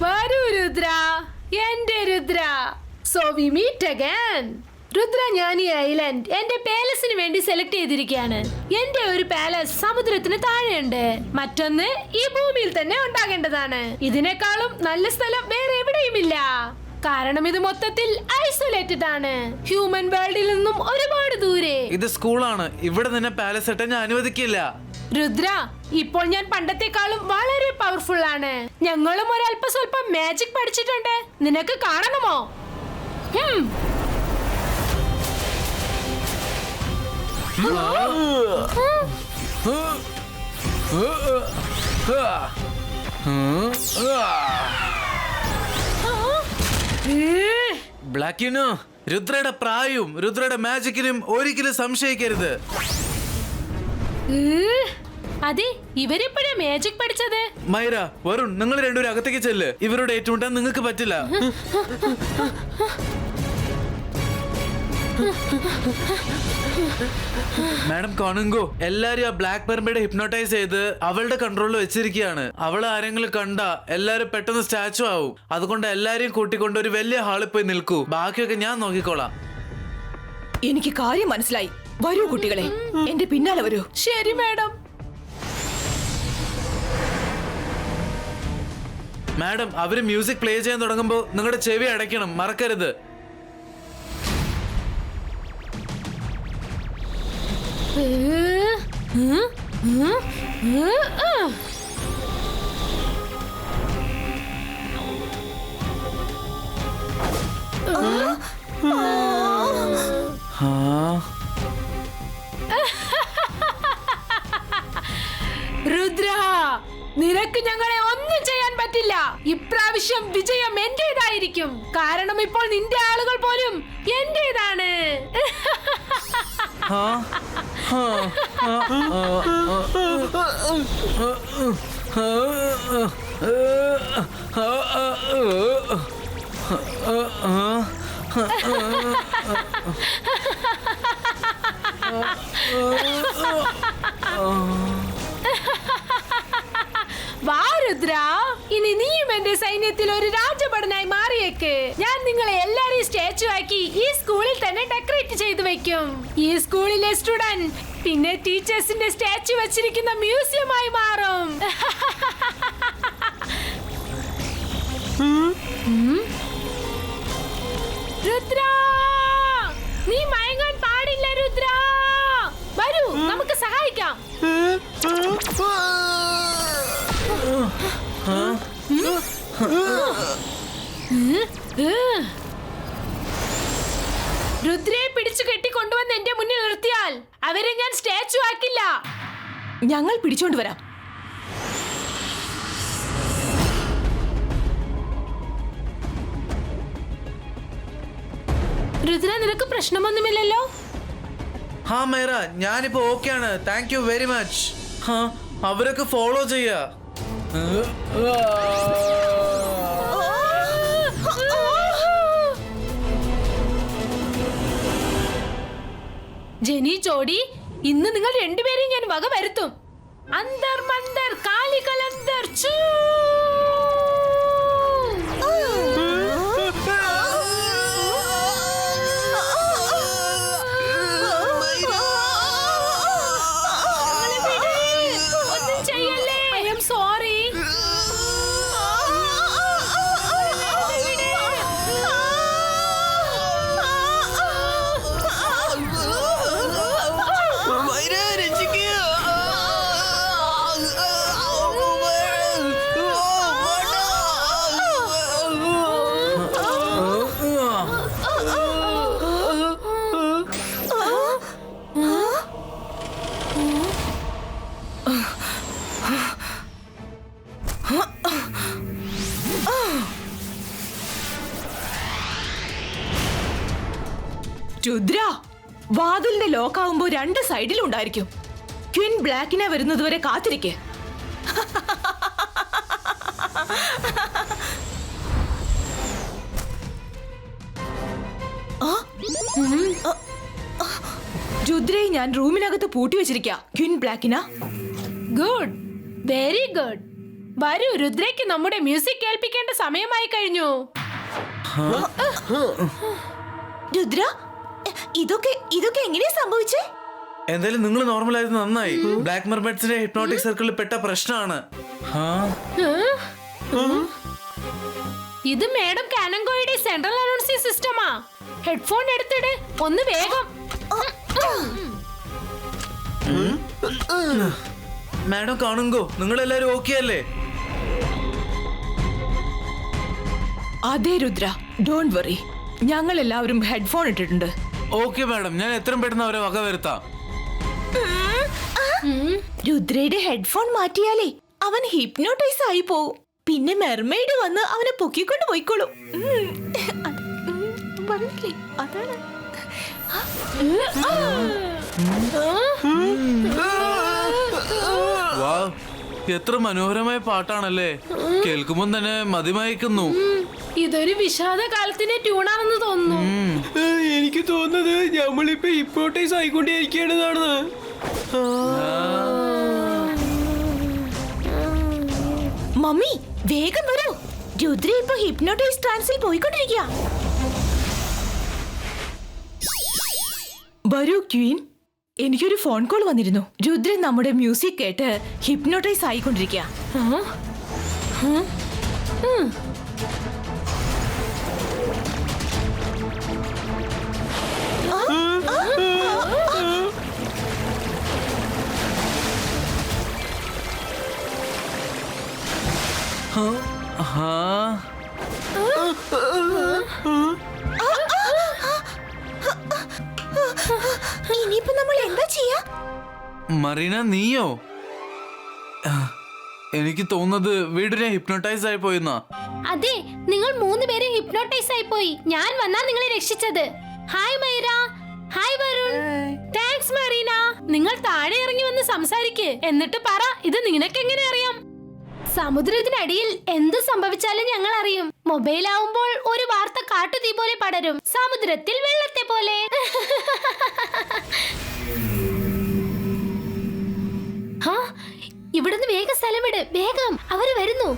വരൂ രുദ്ര, എന്റെ Rudra. So we meet again. Rudra, ഞാൻ ഈ ഐലൻഡ് എന്റെ പാലസിന് വേണ്ടി സെലക്ട് ചെയ്തിരിക്കുകയാണ്. എന്റെ ഒരു പാലസ് സമുദ്രത്തിന് താഴെയുണ്ട്, മറ്റൊന്ന് ഈ ഭൂമിയിൽ തന്നെ ഉണ്ടാകേണ്ടതാണ്. ഇതിനേക്കാളും നല്ല സ്ഥലം വേറെ എവിടെയുമില്ല. കാരണം ഇത് മൊത്തത്തിൽ ഐസൊലേറ്റഡ് ആണ്, ഹ്യൂമൻ വേൾഡിൽ നിന്നും ഒരുപാട് ദൂരെ. ഇത് സ്കൂളാണ്. ഇവിടെ നിന്നെ പാലസ് ഇട്ടാൻ ഞാൻ അനുവദിക്കില്ല. രുദ്ര, ഇപ്പോൾ ഞാൻ പണ്ടത്തെക്കാളും വളരെ പവർഫുൾ ആണ്. ഞങ്ങളും ഒരല്പ സ്വല്പം മാജിക് പഠിച്ചിട്ടുണ്ട്. നിനക്ക് കാണണമോ? ബ്ലാക്കിനോ, രുദ്രയുടെ പ്രായവും രുദ്രയുടെ മാജിക്കിനും ഒരിക്കലും സംശയിക്കരുത്. അതെ, ഇവരെപ്പോഴാ മാജിക് പഠിച്ചത്? മൈര, വരുൺ, നിങ്ങൾ രണ്ടുപേരും അകത്തേക്ക് ചെല്ല്. ഇവരോട് ഏറ്റുമുട്ടാൻ നിങ്ങൾക്ക് പറ്റില്ല. മാഡം കോണുങ്കോ, എല്ലാരും ആ ബ്ലാക്ക് പെർമയുടെ ഹിപ്നോട്ടൈസ് ചെയ്ത് അവളുടെ കൺട്രോളിൽ വെച്ചിരിക്കുകയാണ്. അവൾ ആരെങ്കിലും കണ്ട എല്ലാരും പെട്ടെന്ന് സ്റ്റാച്ചു ആവും. അതുകൊണ്ട് എല്ലാരെയും കൂട്ടിക്കൊണ്ട് ഒരു വലിയ ഹാളിൽ പോയി നിൽക്കൂ. ബാക്കിയൊക്കെ ഞാൻ നോക്കിക്കോളാം. എനിക്ക് കാര്യം മനസ്സിലായി. വരൂ കുട്ടികളെ, എന്റെ പിന്നാലെ വരൂ. ശരി മാഡം. മാഡം, അവര് മ്യൂസിക് പ്ലേ ചെയ്യാൻ തുടങ്ങുമ്പോ നിങ്ങളുടെ ചെവി അടയ്ക്കണം, മറക്കരുത്. രുദ്ര, നിനക്ക് ഞങ്ങളെ ഒന്നും ചെയ്യാൻ പറ്റില്ല. ഇപ്രാവശ്യം വിജയം എന്റേതായിരിക്കും. കാരണം ഇപ്പോൾ നിന്റെ ആളുകൾ പോലും എന്റേതാണ്. വാ രുദ്ര, ഇനി നീയും എന്റെ സൈന്യത്തിൽ ഒരു രാജഭടനായി മാറിയേക്ക്. ഞാൻ നിങ്ങളെ എല്ലാരെയും സ്റ്റാച്ചു ആക്കി ഈ സ്കൂളിൽ തന്നെ ഡെക്കറേറ്റ് ചെയ്തു വെക്കും. ഈ സ്കൂളിലെ സ്റ്റുഡന്റ് പിന്നെ ടീച്ചേഴ്സിന്റെ സ്റ്റാച്ചു വെച്ചിരിക്കുന്ന മ്യൂസിയമായി മാറും. രുദ്ര, നീ മയങ്ങാൻ പാടില്ല. രുദ്ര, വരൂ, നമുക്ക് സഹായിക്കാം. രുദ്രയെ പിടിച്ചു കെട്ടിക്കൊണ്ടുവന്ന് എന്റെ മുന്നിൽ നിർത്തിയാൽ അവരെ ഞാൻ സ്റ്റാച്ചു ആക്കില്ല. ഞങ്ങൾ പിടിച്ചോണ്ട് വരാം. രുദ്ര, നിനക്ക് പ്രശ്നമൊന്നുമില്ലല്ലോ? ഹാ മേര, ഞാനിപ്പോ ഓക്കെയാണ്. Thank you very much. അവരൊക്കെ ഫോളോ ചെയ്യാ. ജെനി, ജോഡി, ഇന്ന് നിങ്ങൾ രണ്ടുപേരെയും ഞാൻ വക വരുത്തും. അന്തർ മന്തർ കാലികലന്തർ ചൂ. ഒന്നും ചെയ്യല്ലേ. I am sorry. രുദ്ര, വാതിലിന്റെ ലോക്കാവുമ്പോ രണ്ട് സൈഡിലും ഉണ്ടായിരിക്കും. ക്വീൻ ബ്ലാക്കിനെ വരുന്നതുവരെ കാത്തിരിക്കെ. രുദ്രയെ ഞാൻ റൂമിനകത്ത് പൂട്ടി വെച്ചിരിക്കാം. Queen Blackina. Good, very good. വരൂ, രുദ്രയ്ക്ക് നമ്മുടെ മ്യൂസിക് കേൾപ്പിക്കേണ്ട സമയമായി കഴിഞ്ഞു. രുദ്ര, ഇതൊക്കെ എങ്ങനെയാ സംഭവിച്ചേ? എന്തായാലും നിങ്ങൾ നോർമൽ ആയത് നന്നായി. ബ്ലാക്ക് മെർമെയ്ഡ്സിന്റെ ഹിപ്നോട്ടിക് സർക്കിളിൽ പെട്ട പ്രശ്നമാണ്. ഇത് മേഡം കാനങ്കോയുടെ സെൻട്രൽ അനൗൺസിംഗ് സിസ്റ്റമാ. ഹെഡ്ഫോൺ എടുത്തിട്, ഒന്ന് വേഗം. മാഡം കാണുങ്കോ, നിങ്ങൾ എല്ലാരും ഓക്കെ അല്ലേ? അതെ രുദ്ര, ഡോണ്ട് വറി. ഞങ്ങൾ എല്ലാവരും ഹെഡ്ഫോൺ ഇട്ടിട്ടുണ്ട്. ഓക്കെ മാഡം, ഞാൻ എത്രയും പെട്ടെന്ന് അവരെ വക വരുത്താം. രുദ്രയുടെ ഹെഡ്ഫോൺ മാറ്റിയാലേ അവൻ ഹിപ്നോട്ടൈസ് ആയി പോവും. പിന്നെ മെർമെയ്ഡ് വന്ന് അവനെ പൊക്കിക്കൊണ്ട് പോയിക്കോളും. പറഞ്ഞില്ലേ, അതാണ്. വാവ്, എത്ര മനോഹരമായ പാട്ടാണല്ലേ. കേൾക്കുമ്പോൾ തന്നെ മതിമയക്കുന്നു. ഇതൊരു വിഷാദ കാലത്തിന്റെ ട്യൂണാണെന്ന് തോന്നുന്നു. എനിക്ക് തോന്നുന്നത് നമ്മളിപ്പോ ഹിപ്നോട്ടൈസ് ആയിക്കൊണ്ടേയിരിക്കുകയാണെന്നാണ്. മമ്മി, വേഗം വരൂ. രുദ്ര ഇപ്പൊ ഹിപ്നോട്ടൈസ് ട്രാൻസിൽ പോയിക്കൊണ്ടിരിക്കുക. വരൂ ക്വീൻ. എനിക്കൊരു ഫോൺ കോൾ വന്നിരുന്നു. രുദ്രൻ നമ്മുടെ മ്യൂസിക് കേട്ട് ഹിപ്നോട്ടൈസ് ആയിക്കൊണ്ടിരിക്കുക. ഇനിയിപ്പോ നമ്മൾ എന്താ ചെയ്യാ? മറീന, നീയോ? എനിക്ക് തോന്നുന്നത് വീടിനെ ഹിപ്നോട്ടൈസ് ആയി പോയെന്നാ. അതെ, നിങ്ങൾ 3 പേരും ഹിപ്നോട്ടൈസ് ആയി പോയി. ഞാൻ വന്നാ നിങ്ങളെ രക്ഷിച്ചത്. Hi Myra. Hi Varun. Thanks Marina. നിങ്ങൾ താഴെ ഇറങ്ങി വന്ന് സംസാരിക്ക്. എന്നിട്ട് പറ, ഇത് നിനക്ക് എങ്ങനെ അറിയാം? സമുദ്രത്തിനടിയിൽ എന്ത് സംഭവിച്ചാലും ഞങ്ങൾ അറിയും. മൊബൈൽ ആവുമ്പോൾ ഒരു വാർത്ത കാട്ടുതീ പോലെ പടരും, സമുദ്രത്തിൽ വെള്ളത്തെ പോലെ. ഇവിടുന്ന് വേഗം സ്ഥലം വിട്. വേഗം, അവര് വരുന്നു.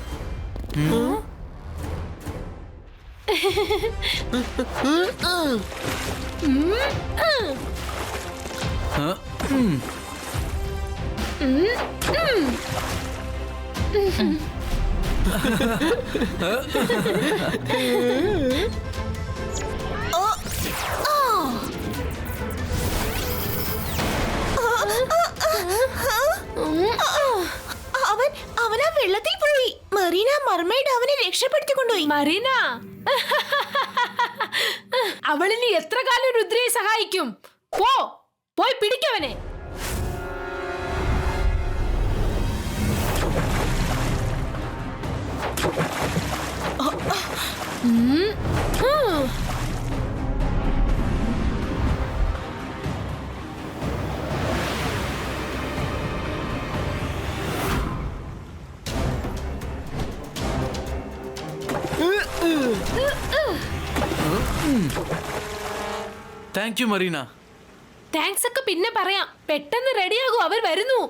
അവനാ വെള്ളത്തിൽ പോയി. മറീന മർമെയ്ഡ് അവനെ രക്ഷപ്പെടുത്തിക്കൊണ്ടുപോയി. മറീന, അവളിനി എത്ര കാലം രുദ്രയെ സഹായിക്കും? പോയി പിടിക്കവനെ. Thank you Marina. താങ്ക്സ് ഒക്കെ പിന്നെ പറയാം. പെട്ടെന്ന് റെഡിയാകൂ, അവർ വരുന്നു.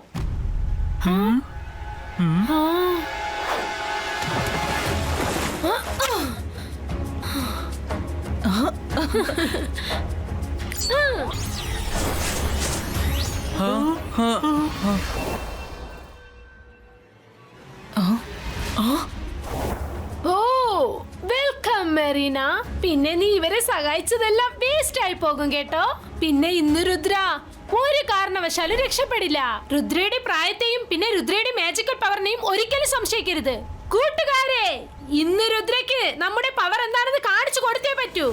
Welcome Marina. പിന്നെ നീ ഇവരെ സഹായിച്ചതെല്ലാം വേസ്റ്റ് ആയി പോകും കേട്ടോ. പിന്നെ ഇന്ന് രുദ്ര ഒരു കാരണവശാലും രക്ഷപ്പെടില്ല. രുദ്രയുടെ പ്രായത്തെയും പിന്നെ രുദ്രയുടെ മാജിക്കൽ പവറിനെയും ഒരിക്കലും സംശയിക്കരുത്. കൂട്ടുകാരെ, ഇന്ന് രുദ്രയ്ക്ക് നമ്മുടെ പവർ എന്താണെന്ന് കാണിച്ചു കൊടുത്തേ പറ്റൂ.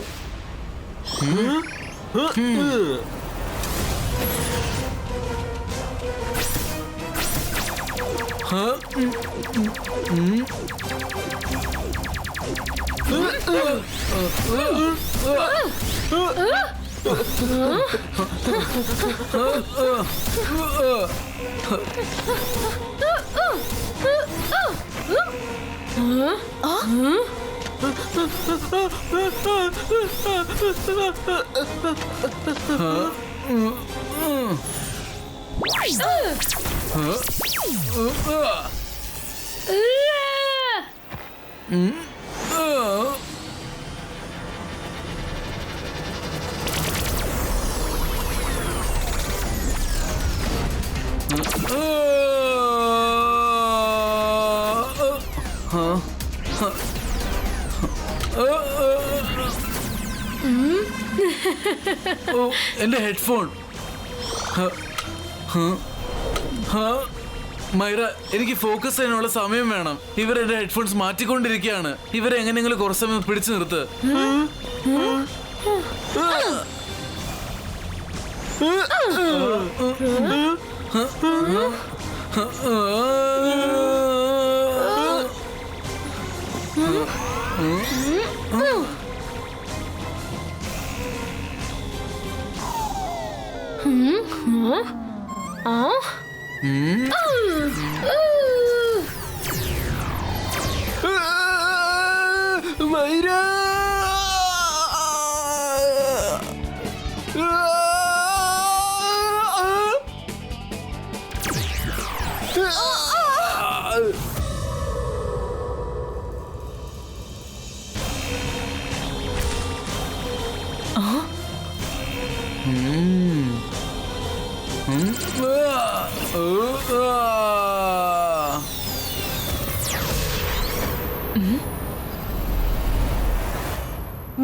എന്റെ ഹെഡ്ഫോൺ. മൈറ, എനിക്ക് ഫോക്കസ് ചെയ്യാനുള്ള സമയം വേണം. ഇവർ എന്റെ ഹെഡ്ഫോൺസ് മാറ്റിക്കൊണ്ടിരിക്കുകയാണ്. ഇവരെ എങ്ങനെയെങ്കിലും കുറച്ച് സമയം പിടിച്ചു നിർത്ത്.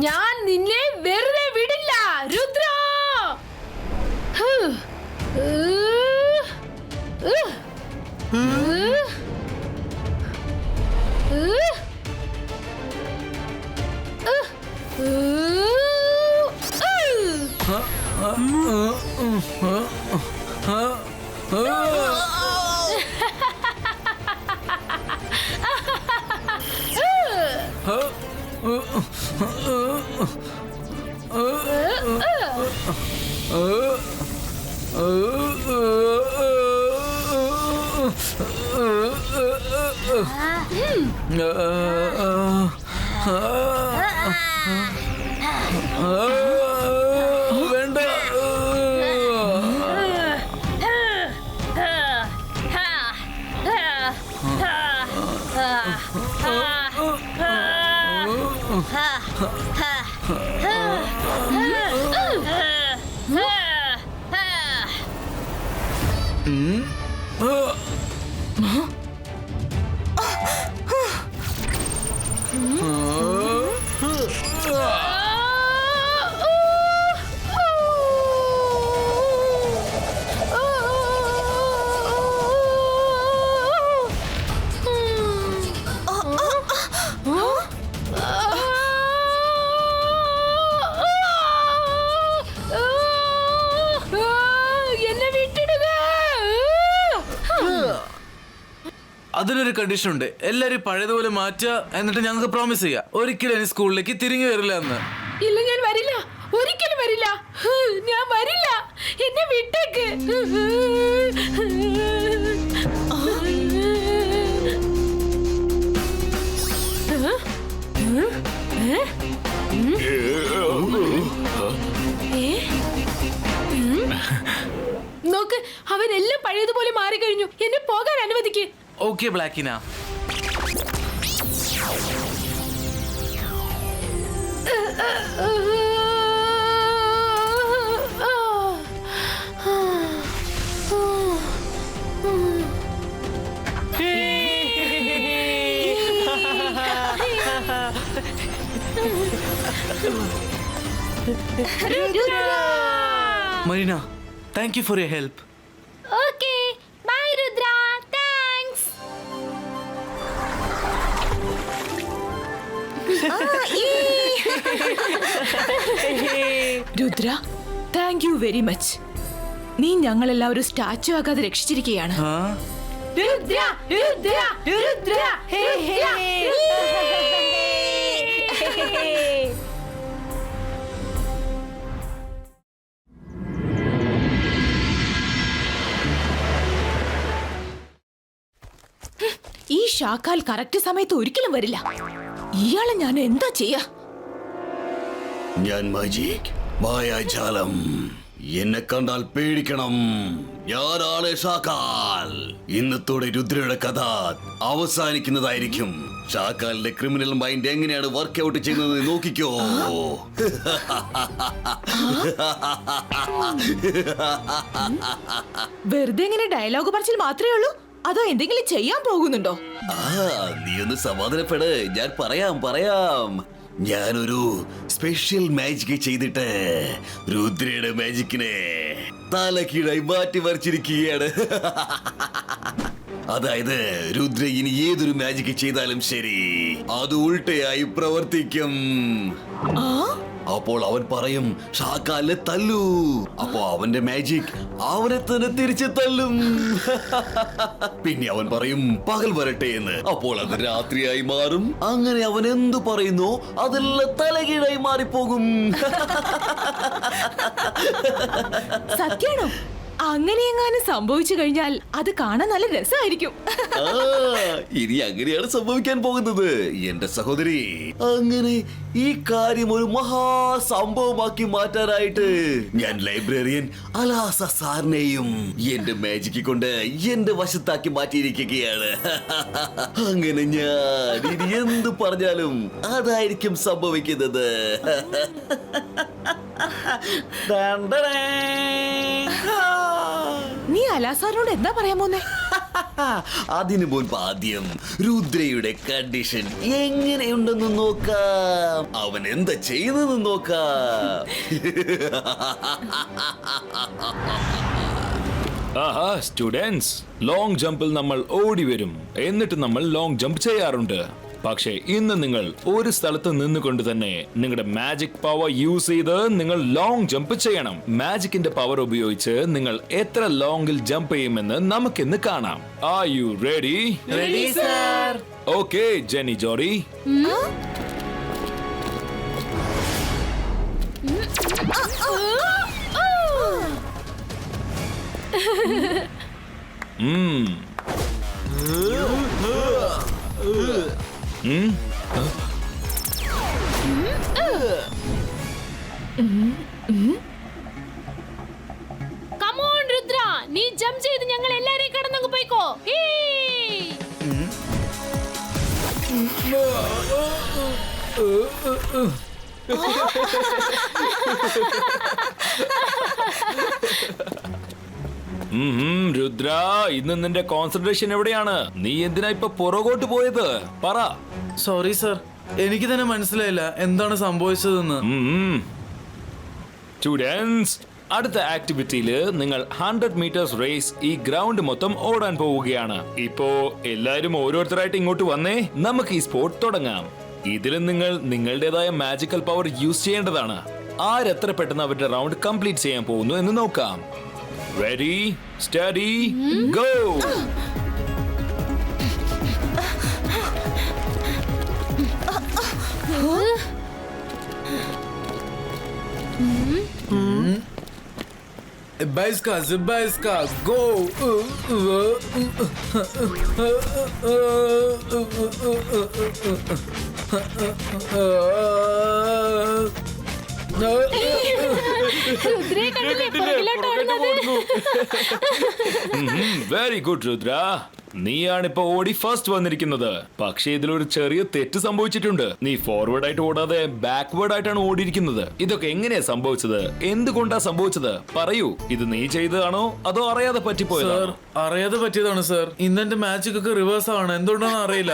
ഞാൻ നിന്നെ വെറുതെ വിടില്ല രുദ്ര. വേണ്ട. എന്നെ വിട്ടിടുക. അതിനൊരു കണ്ടീഷൻ ഉണ്ട്. എല്ലാരും പഴയതുപോലെ മാറ്റുക, എന്നിട്ട് ഞങ്ങൾക്ക് പ്രോമിസ് ചെയ്യാം ഒരിക്കലും ഇനി സ്കൂളിലേക്ക് തിരികെ വരില്ല എന്ന്. ഇല്ല, ഞാൻ വരില്ല, ഒരിക്കലും വരില്ല. ഞാൻ വരില്ല, എന്നെ വിട്ടേക്ക്. നോക്ക്, അവരെല്ലാം പഴയതുപോലെ മാറിക്കഴിഞ്ഞു. എന്നെ പോകാൻ അനുവദിക്ക്. Okay Blackina. Marina, thank you for your help. Okay, bye Rudra. Thanks. Rudra, thank you very much. നീ ഞങ്ങളെല്ലാം ഒരു സ്റ്റാച്ചു ആകാതെ രക്ഷിച്ചിരിക്കുകയാണ്. രുദ്ര, രുദ്ര, രുദ്ര, രുദ്ര. ഈ ഷാക്കാൽ കറക്റ്റ് സമയത്ത് ഒരിക്കലും വരില്ല. ഇയാളെ ഞാൻ എന്താ ചെയ്യാ? ഞാൻ മാജിക്, മായാജാലം. എന്നെ കണ്ടാൽ പേടിക്കണം. ഞാനാണ് ഷാക്കാൽ. ഇന്നത്തോടെ രുദ്രയുടെ കഥ അവസാനിക്കുന്നതായിരിക്കും. ഷാക്കാലിന്റെ ക്രിമിനൽ മൈൻഡ് എങ്ങനെയാണ് വർക്ക്ഔട്ട് ചെയ്യുന്നത് നോക്കിക്കോ. വെറുതെ ഇങ്ങനെ ഡയലോഗ് പറച്ചിൽ മാത്രമേ ഉള്ളൂ, അതോ എന്തെങ്കിലും ചെയ്യാൻ പോകുന്നുണ്ടോ? നീ ഒന്ന് സമാധാനപ്പെട്. ഞാൻ പറയാം. ഞാനൊരു സ്പെഷ്യൽ മാജിക് ചെയ്തിട്ട് രുദ്രയുടെ മാജിക്കിനെ തലക്കീഴായി മാറ്റി മറിച്ചിരിക്കുകയാണ്. അതായത് രുദ്ര ഇനി ഏതൊരു മാജിക് ചെയ്താലും ശരി, അത് ഉൾട്ടയായി പ്രവർത്തിക്കും. അപ്പോൾ അവൻ പറയും ഷാക്കാലിനെ തല്ലൂ. അപ്പോ അവന്റെ മാജിക് അവനെ തന്നെ തിരിച്ചു തല്ലും. പിന്നെ അവൻ പറയും പകൽ വരട്ടെ എന്ന്. അപ്പോൾ അത് രാത്രിയായി മാറും. അങ്ങനെ അവൻ എന്തു പറയുന്നോ അതെല്ലാം തലകീഴായി മാറിപ്പോകും. സത്യാണോ? അങ്ങനെ എങ്ങാനും സംഭവിച്ചു കഴിഞ്ഞാൽ അത് കാണാൻ നല്ല രസമായിരിക്കും. ഇനി അങ്ങനെയാണ് സംഭവിക്കാൻ പോകുന്നത് എന്റെ സഹോദരി. അങ്ങനെ ഈ കാര്യം ഒരു മഹാസംഭവമാക്കി മാറ്റാനായിട്ട് ഞാൻ ലൈബ്രറിയൻ അലാസ സാറിനെയും എന്റെ മാജിക് കൊണ്ട് എന്റെ വശത്താക്കി മാറ്റിയിരിക്കുകയാണ്. അങ്ങനെ ഞാൻ ഇനി എന്ത് പറഞ്ഞാലും അതായിരിക്കും സംഭവിക്കുന്നത്. നീ അലാസാറിനോട് എന്താ പറയാൻ പോന്നെ? അതിനു മുൻപ് ആദ്യം രുദ്രയുടെ കണ്ടീഷൻ എങ്ങനെയുണ്ടെന്ന് നോക്കാം. അവൻ എന്താ ചെയ്യുന്നതെന്ന് നോക്കാം. ആഹാ സ്റ്റുഡൻസ്, ലോങ് ജമ്പിൽ നമ്മൾ ഓടി വരും, എന്നിട്ട് നമ്മൾ ലോങ് ജമ്പ് ചെയ്യാറുണ്ട്. പക്ഷേ ഇന്ന് നിങ്ങൾ ഒരു സ്ഥലത്ത് നിന്നുകൊണ്ട് തന്നെ നിങ്ങളുടെ മാജിക് പവർ യൂസ് ചെയ്ത് നിങ്ങൾ ലോങ് ജമ്പ് ചെയ്യണം. മാജിക്കിന്റെ പവർ ഉപയോഗിച്ച് നിങ്ങൾ എത്ര ലോങ്ങിൽ ജമ്പ് ചെയ്യുമെന്ന് നമുക്കിന്ന് കാണാം. Are you ready? Ready sir. Okay Jenny ജോറി. Come on, രുദ്ര, നീ ജമ്പ് ചെയ്ത് ഞങ്ങൾ എല്ലാരെയും കടന്നങ്ങ് പോയിക്കോ. രുദ്ര, ഇന്ന് നിന്റെ കോൺസെൻട്രേഷൻ എവിടെയാണ്? നീ എന്തിനാ ഇപ്പൊ പുറകോട്ട് പോയത്? പറ. സോറി സർ, എനിക്ക് തന്നെ മനസ്സിലായില്ല എന്താണ് സംഭവിച്ചതെന്ന്. സ്റ്റുഡൻസ്, അടുത്ത ആക്ടിവിറ്റിയിൽ നിങ്ങൾ 100 മീറ്റേഴ്സ് റേസ് ഈ ഗ്രൗണ്ട് മൊത്തം ഓടാൻ പോവുകയാണ്. ഇപ്പോ എല്ലാരും ഓരോരുത്തരായിട്ട് ഇങ്ങോട്ട് വന്നേ, നമുക്ക് ഈ സ്പോർട്ട് തുടങ്ങാം. ഇതിൽ നിങ്ങൾ നിങ്ങളുടേതായ മാജിക്കൽ പവർ യൂസ് ചെയ്യേണ്ടതാണ്. ആരെത്ര പെട്ടെന്ന് അവരുടെ റൗണ്ട് കംപ്ലീറ്റ് ചെയ്യാൻ പോകുന്നു എന്ന് നോക്കാം. Ready, study, go. Baiska, Zibaiska, go! രുദ്രയെ കണ്ടില്ലേ പുറകിലോട്ട് ഓടുന്നത്? വെരി ഗുഡ് രുദ്ര, നീയാണിപ്പോ ഓടി ഫസ്റ്റ് വന്നിരിക്കുന്നത്. പക്ഷേ ഇതിലൊരു ചെറിയ തെറ്റ് സംഭവിച്ചിട്ടുണ്ട്. നീ ഫോർവേഡ് ആയിട്ട് ഓടാതെ ബാക്ക്വേർഡ് ആയിട്ടാണ് ഓടിയിരിക്കുന്നത്. ഇതൊക്കെ എങ്ങനെയാ സംഭവിച്ചത്? എന്തുകൊണ്ടാ സംഭവിച്ചത്? പറയൂ. ഇത് നീ ചെയ്തതാണോ അതോ അറിയാതെ പറ്റിപ്പോയതാണോ? സർ, അറിയാതെ പറ്റിയതാണ് സർ. ഇന്നെന്റെ മാജിക് ഒക്കെ റിവേഴ്സ് ആണ്, എന്തുകൊണ്ടാണെന്ന് അറിയില്ല.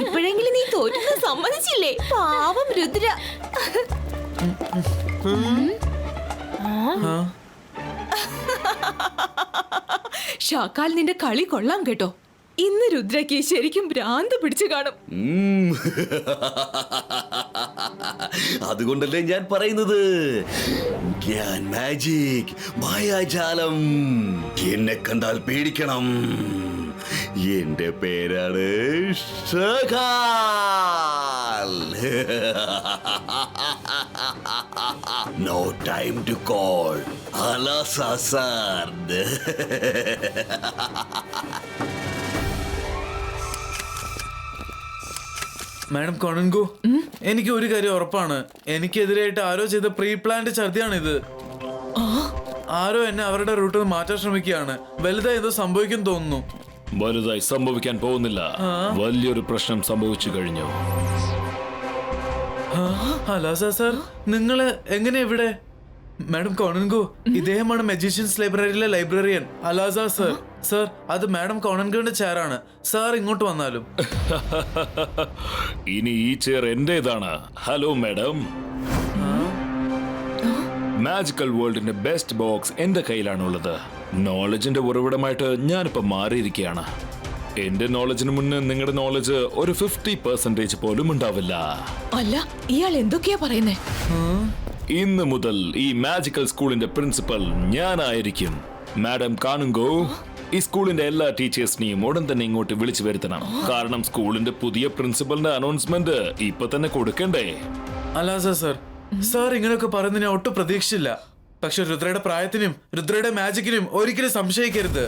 ഇപ്പോഴെങ്കിലും നീ തോറ്റുന്നത് സമ്മതിച്ചില്ലേ? പാവം രുദ്ര. ഷാക്കാൽ, നിന്റെ കളി കൊള്ളാം കേട്ടോ. ഇന്ന് രുദ്രയ്ക്ക് ശരിക്കും ഭ്രാന്ത് പിടിച്ചു കാണും. അതുകൊണ്ടല്ലേ ഞാൻ പറയുന്നത്, ഞാൻ മാജിക്, മായാജാലം. എന്നെ കണ്ടാൽ പേടിക്കണം. എന്റെ പേരാണ് Shakaal. No time to call. Alasasar. Madam കൊണൻകു, എനിക്ക് ഒരു കാര്യം ഉറപ്പാണ്. എനിക്കെതിരായിട്ട് ആരോ ചെയ്ത പ്രീ പ്ലാൻഡ് ചതിയാണിത്. ആരോ എന്നെ അവരുടെ റൂട്ടിൽ നിന്ന് മാറ്റാൻ ശ്രമിക്കുകയാണ്. വലുതായി എന്തോ സംഭവിക്കും തോന്നുന്നു. വലുതായി സംഭവിക്കാൻ പോകുന്നില്ല. വലിയൊരു പ്രശ്നം സംഭവിച്ചു കഴിഞ്ഞു. അലാസ സർ, നിങ്ങള് എങ്ങനെ ഇവിടെ? മാഡം കോണൻകു, ഇദ്ദേഹമാണ് മജീഷ്യൻസ് ലൈബ്രറിയിലെ ലൈബ്രറിയൻ അലാസ സർ. സർ, അത് മാഡം കോണൻകുവിന്റെ ചെയറാണ്. സാർ ഇങ്ങോട്ട് വന്നാലും. ഇനി ഈ ചെയർ എന്റേതാണ്. Hello madam. മാജിക്കൽ വേൾഡിന്റെ ബെസ്റ്റ് ബോക്സ് എന്റെ കയ്യിലാണുള്ളത്. നോളജിന്റെ ഉറവിടമായിട്ട് ഞാനിപ്പോ മാറിയിരിക്കുകയാണ്. എന്റെ നോളജിന് മുന്നേ നിങ്ങളുടെ നോളജ് ഒരു 50% പോലും ഉണ്ടാവില്ല. അല്ല, ഇയാൾ എന്തൊക്കെയാ പറയുന്നേ? ഇന്ന് മുതൽ ഈ മാജിക്കൽ സ്കൂളിന്റെ പ്രിൻസിപ്പൽ ഞാനായിരിക്കും. മാഡം കാണുങ്കോ, ഈ സ്കൂളിന്റെ എല്ലാ ടീച്ചേഴ്സിനെയും ഉടൻ തന്നെ ഇങ്ങോട്ട് വിളിച്ചു വരുത്തണം. കാരണം സ്കൂളിന്റെ പുതിയ പ്രിൻസിപ്പലിന്റെ അനൗൺസ്മെന്റ് ഇപ്പൊ തന്നെ കൊടുക്കണ്ടേ? അലാസ സർ, സാർ ഇങ്ങനെയൊക്കെ പറയുന്നത് ഞാൻ ഒട്ടും പ്രതീക്ഷിച്ചില്ല. പക്ഷെ രുദ്രയുടെ പ്രായത്തിനും രുദ്രയുടെ മാജിക്കിനും ഒരിക്കലും സംശയിക്കരുത്.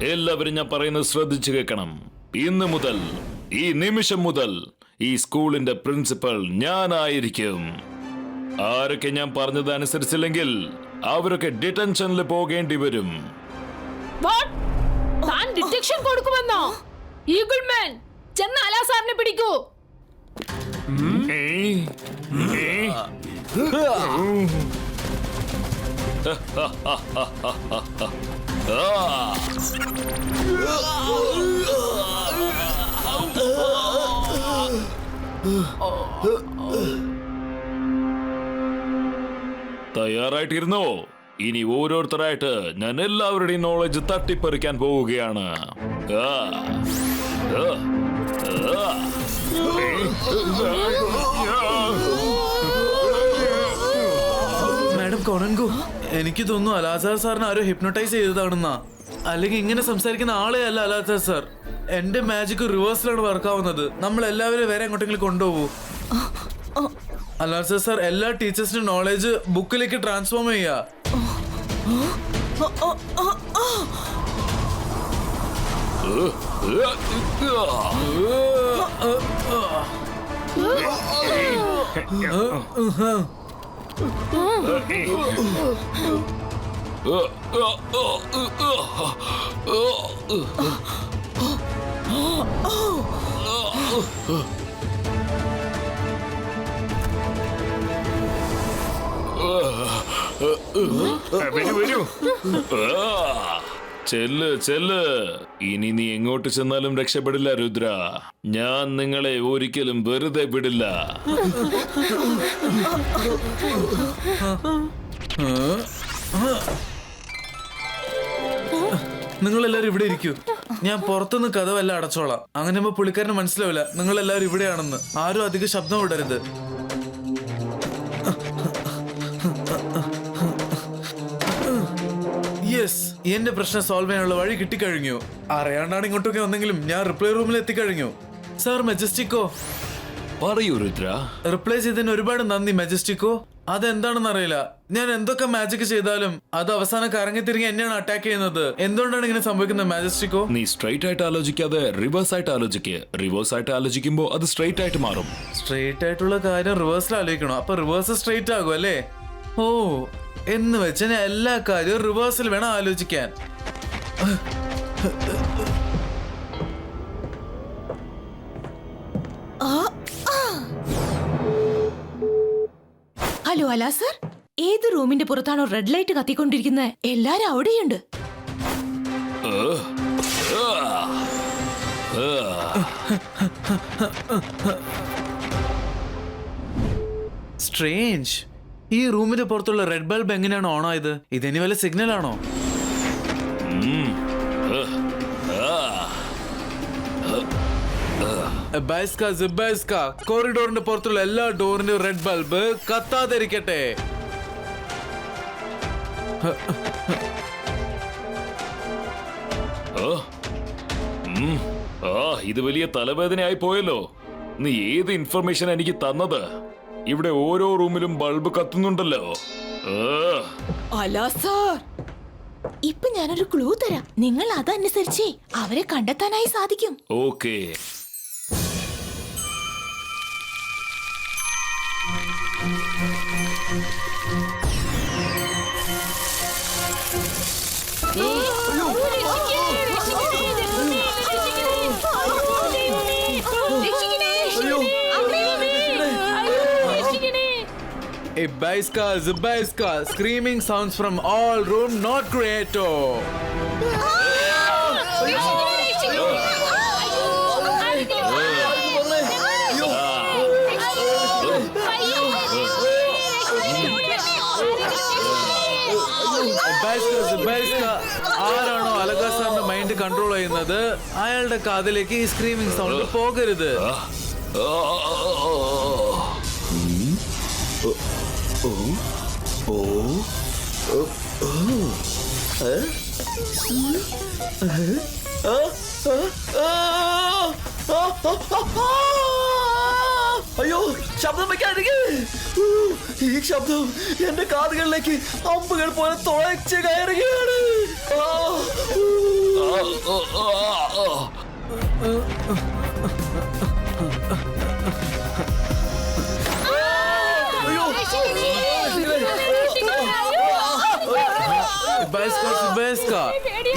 എല്ലാവരും ഞാൻ പറയുന്നത് ശ്രദ്ധിച്ചു കേൾക്കണം. ഇന്ന് മുതൽ, ഈ നിമിഷം മുതൽ ഈ സ്കൂളിന്റെ പ്രിൻസിപ്പൽ ഞാനായിരിക്കും. ആരൊക്കെ ഞാൻ പറഞ്ഞത് അനുസരിച്ചില്ലെങ്കിൽ അവരൊക്കെ ഡിറ്റൻഷനിൽ പോകേണ്ടി വരും. What? താൻ ഡിറ്റക്ഷൻ കൊടുക്കുമെന്നോ? ഈഗിൾ മാൻ, ചെന്ന് അലാ സാറിനെ പിടിക്കൂ. തയ്യാറായിട്ടിരുന്നോ? ഇനി ഓരോരുത്തരായിട്ട് ഞാൻ എല്ലാവരുടെയും നോളജ് തട്ടിപ്പറിക്കാൻ പോവുകയാണ്. മാഡം കൊണൻകു, എനിക്ക് തോന്നുന്നു അലാസാർ സാറിന് ആരോ ഹിപ്നോട്ടൈസ് ചെയ്തതാണെന്നാ. അല്ലെങ്കിൽ ഇങ്ങനെ സംസാരിക്കുന്ന ആളെ അല്ല അലാസാർ സാർ. എന്റെ മാജിക് റിവേഴ്സിലാണ് വർക്കാവുന്നത്. നമ്മൾ എല്ലാവരും വേറെ എങ്ങോട്ടെങ്കിലും കൊണ്ടുപോകൂ. അലാസാർ സാർ എല്ലാ ടീച്ചേഴ്സിന്റെ നോളജ് ബുക്കിലേക്ക് ട്രാൻസ്ഫോം ചെയ്യാ. വരൂ. ചെല്ല് ചെല്ല്. ഇനി നീ എങ്ങോട്ട് ചെന്നാലും രക്ഷപ്പെടില്ല രുദ്ര. ഞാൻ നിങ്ങളെ ഒരിക്കലും വെറുതെ വിടില്ല. നിങ്ങൾ എല്ലാവരും ഇവിടെ ഇരിക്കൂ. ഞാൻ പുറത്തുനിന്ന് കഥവല്ല അടച്ചോളാം. അങ്ങനെ പുള്ളിക്കാരന് മനസ്സിലാവില്ല നിങ്ങൾ എല്ലാവരും ഇവിടെയാണെന്ന്. ആരും അധികം ശബ്ദം വിടരുത്. യെസ്, എന്റെ പ്രശ്നം സോൾവ് ചെയ്യാനുള്ള വഴി കിട്ടിക്കഴിഞ്ഞു. അറിയാണ്ടാണ് ഇങ്ങോട്ടൊക്കെ വന്നെങ്കിലും ഞാൻ റിപ്ലൈ റൂമിൽ എത്തിക്കഴിഞ്ഞു. സാർ മെജസ്റ്റിക്കോ? പറയൂ രുദ്ര. റിപ്ലൈ ചെയ്തതിന് ഒരുപാട് നന്ദി മെജസ്റ്റിക്കോ. അതെന്താണെന്ന് അറിയില്ല. ഞാൻ എന്തൊക്കെ മാജിക് ചെയ്താലും അത് അവസാനം കറങ്ങി തിരികെ എന്നെയാണ് അറ്റാക്ക് ചെയ്യുന്നത്. എന്തുകൊണ്ടാണ് ഇങ്ങനെ സംഭവിക്കുന്നത് മാജസ്റ്റിക്കോ? നീ സ്ട്രൈറ്റ് ആയിട്ട് ആലോചിക്കാതെ റിവേഴ്സ് ആയിട്ട് ആലോചിക്കുക. റിവേഴ്സ് ആയിട്ട് ആലോചിക്കുമ്പോൾ അത് സ്ട്രൈറ്റ് ആയിട്ട് മാറും. സ്ട്രെയിറ്റ് ആയിട്ടുള്ള കാര്യം റിവേഴ്സിൽ ആലോചിക്കണോ? അപ്പൊ റിവേഴ്സ് സ്ട്രെയിറ്റ് ആകും അല്ലേ? ഓ, എന്ന് വെച്ചാൽ ഞാൻ എല്ലാ കാര്യവും റിവേഴ്സിൽ വേണം ആലോചിക്കാൻ. ഹലോ അലാ സർ, ഏത് റൂമിന്റെ പുറത്താണോ റെഡ് ലൈറ്റ് കത്തിക്കൊണ്ടിരിക്കുന്നത്? എല്ലാരും അവിടെയുണ്ട്. സ്ട്രേഞ്ച്. ഈ റൂമിന്റെ പുറത്തുള്ള റെഡ് ബൾബ് എങ്ങനെയാണ് ഓൺ ആയത്? ഇതിന് വല്ല സിഗ്നൽ ആണോ? കോറിഡോറിന്റെ പുറത്തുള്ള എല്ലാ ഡോറിന്റെയും റെഡ് ബൾബ് കത്താതിരിക്കട്ടെ. ഇത് വലിയ തലവേദനയായി പോയല്ലോ. നീ ഏത് ഇൻഫർമേഷൻ എനിക്ക് തന്നത്? ഇവിടെ ഓരോ റൂമിലും ബൾബ് കത്തുന്നുണ്ടല്ലോ. അലാ സാർ, ഇപ്പൊ ഞാനൊരു ക്ലൂ തരാം. നിങ്ങൾ അതനുസരിച്ച് അവരെ കണ്ടെത്താനായി സാധിക്കും. Okay. Ibaiska, Zibaiska, screaming sounds from all room, not creator. ആരാണോ അലകാ സാറിന്റെ മൈൻഡ് കൺട്രോൾ ചെയ്യുന്നത് അയാളുടെ കാതിലേക്ക് ഈ സ്ക്രീമിംഗ് സൗണ്ട് പോകരുത്. അയ്യോ, ശബ്ദം വെക്കാതിരിക്കേ. ഈ ശബ്ദം എന്റെ കാതുകളിലേക്ക് അമ്പുകൾ പോലെ തുളച്ച് കയറുകയാണ്.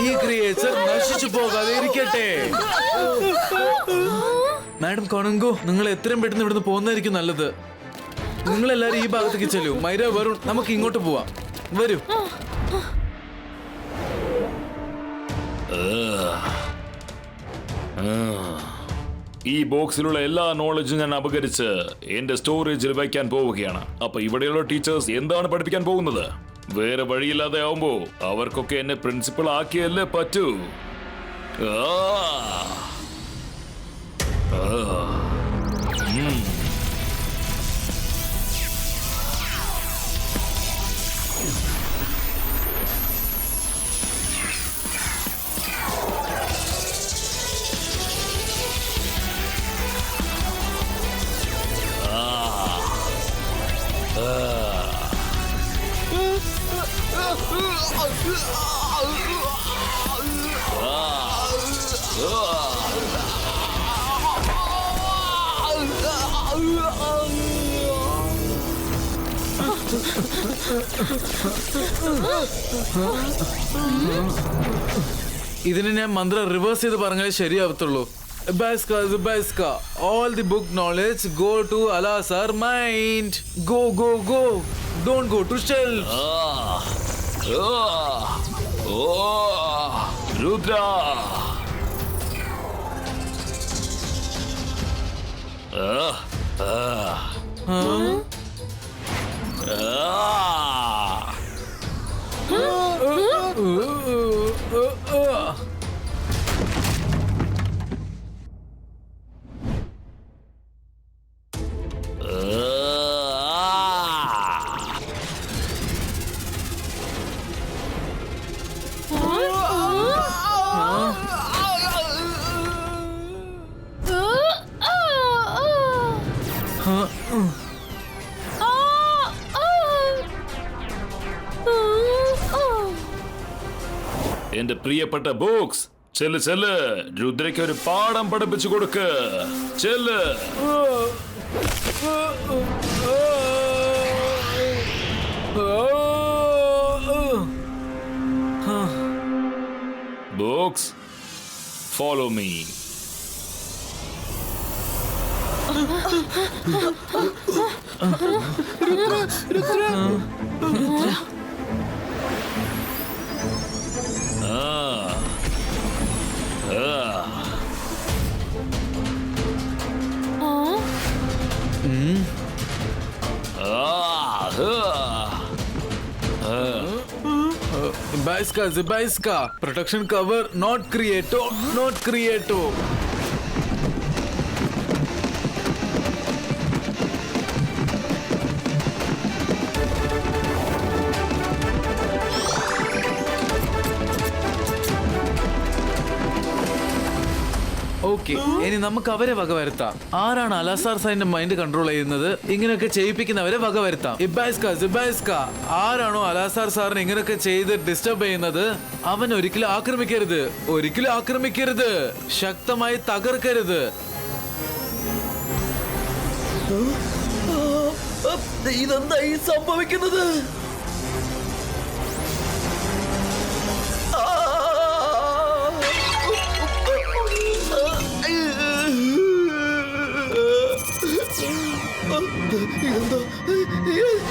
ഈ ക്രിയേച്ചർ നശിച്ചു പോകാതെ ഇരിക്കട്ടെ. മാഡം കൊണങ്കോ, നിങ്ങൾ എത്രയും പെട്ടെന്ന് ഇവിടുന്ന് പോകുന്നതായിരിക്കും നല്ലത്. നിങ്ങൾ എല്ലാരും ഈ ഭാഗത്തേക്ക് ചെല്ലൂ. മൈര, വരുൺ, നമുക്ക് ഇങ്ങോട്ട് പോവാം. വരൂ. ഈ ബോക്സിലുള്ള എല്ലാ നോളജും ഞാൻ അപകരിച്ച് എന്റെ സ്റ്റോറേജിൽ വയ്ക്കാൻ പോവുകയാണ്. അപ്പൊ ഇവിടെയുള്ള ടീച്ചേഴ്സ് എന്താണ് പഠിപ്പിക്കാൻ പോകുന്നത്? വേറെ വഴിയില്ലാതെ ആവുമ്പോ അവർക്കൊക്കെ എന്നെ പ്രിൻസിപ്പൾ ആക്കിയല്ലേ പറ്റൂ. ഇതിന് ഞാൻ മന്ത്രം റിവേഴ്സ് ചെയ്ത് പറഞ്ഞാലേ ശരിയാവത്തുള്ളൂ. All the book knowledge go to Alasar mind. Go. Don't go to shelf. Rudra. എന്റെ പ്രിയപ്പെട്ട ബോക്സ്, ചെല്ല്. രുദ്രയ്ക്ക് ഒരു പാഠം പഠിപ്പിച്ചു കൊടുക്ക്. ചെല്ല്. Box, follow me. Zibaiska. Protection cover, not creator. Okay, ഇനി നമുക്ക് അവരെ വകവരുത്താം. ആരാണ് അലാസാർ സാറിന്റെ മൈൻഡ് കൺട്രോൾ ചെയ്യുന്നത്? ഇങ്ങനെയൊക്കെ ചെയ്യിപ്പിക്കുന്നവരെ വകവരുത്താം. സിബായിസ്ക, ആരാണോ അലാസാർ സാറിനെ ഇങ്ങനെയൊക്കെ ചെയ്ത് ഡിസ്റ്റർബ് ചെയ്യുന്നത്, അവൻ ഒരിക്കലും ആക്രമിക്കരുത്. ശക്തമായി തകർക്കരുത്. ഇതെന്തായി സംഭവിക്കുന്നത്?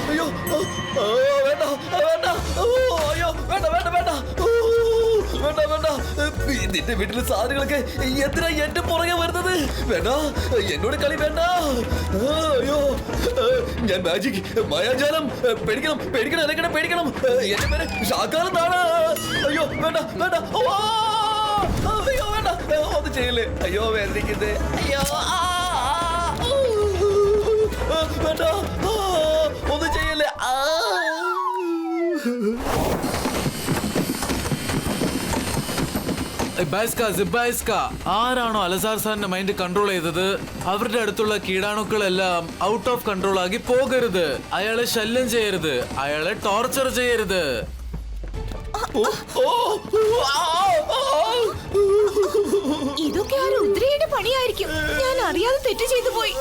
അയ്യോ, വേണ്ട. അയ്യോ, വേണ്ട. നിന്റെ വീട്ടിലെ സാധനങ്ങളൊക്കെ എന്തിനാ എന്റെ പുറകെ വരുന്നത്? വേണ്ട, എന്നോട് കളി വേണ്ട. അയ്യോ, ഞാൻ മാജിക്, മായാജാലം. പേടിക്കണം. എന്നെ പേടിക്കണം. എന്റെ പേര് ഷാക്കാരെന്നാണ്. അയ്യോ, വേണ്ട. അയ്യോ, വേണ്ട, ഒന്നും ചെയ്യല്ലേ. അയ്യോ, വേദനിക്കുന്നേ. അയ്യോ, വേണ്ട, ഒന്നും ചെയ്യല്ലേ. സിബായിസ്ക, ആരാണോ അലസാർ സാറിന്റെ മൈൻഡ് കൺട്രോൾ ചെയ്തത്, അവരുടെ അടുത്തുള്ള കീടാണുക്കളെല്ലാം ഔട്ട് ഓഫ് കൺട്രോൾ ആക്കി പോകരുത്. അയാളെ ശല്യം ചെയ്യരുത്. അയാളെ ടോർച്ചർ ചെയ്യരുത്. ഇതൊക്കെ ആ രുദ്രയുടെ പണിയായിരിക്കും. ഞാൻ അറിയാതെ തെറ്റ് ചെയ്തു പോയി.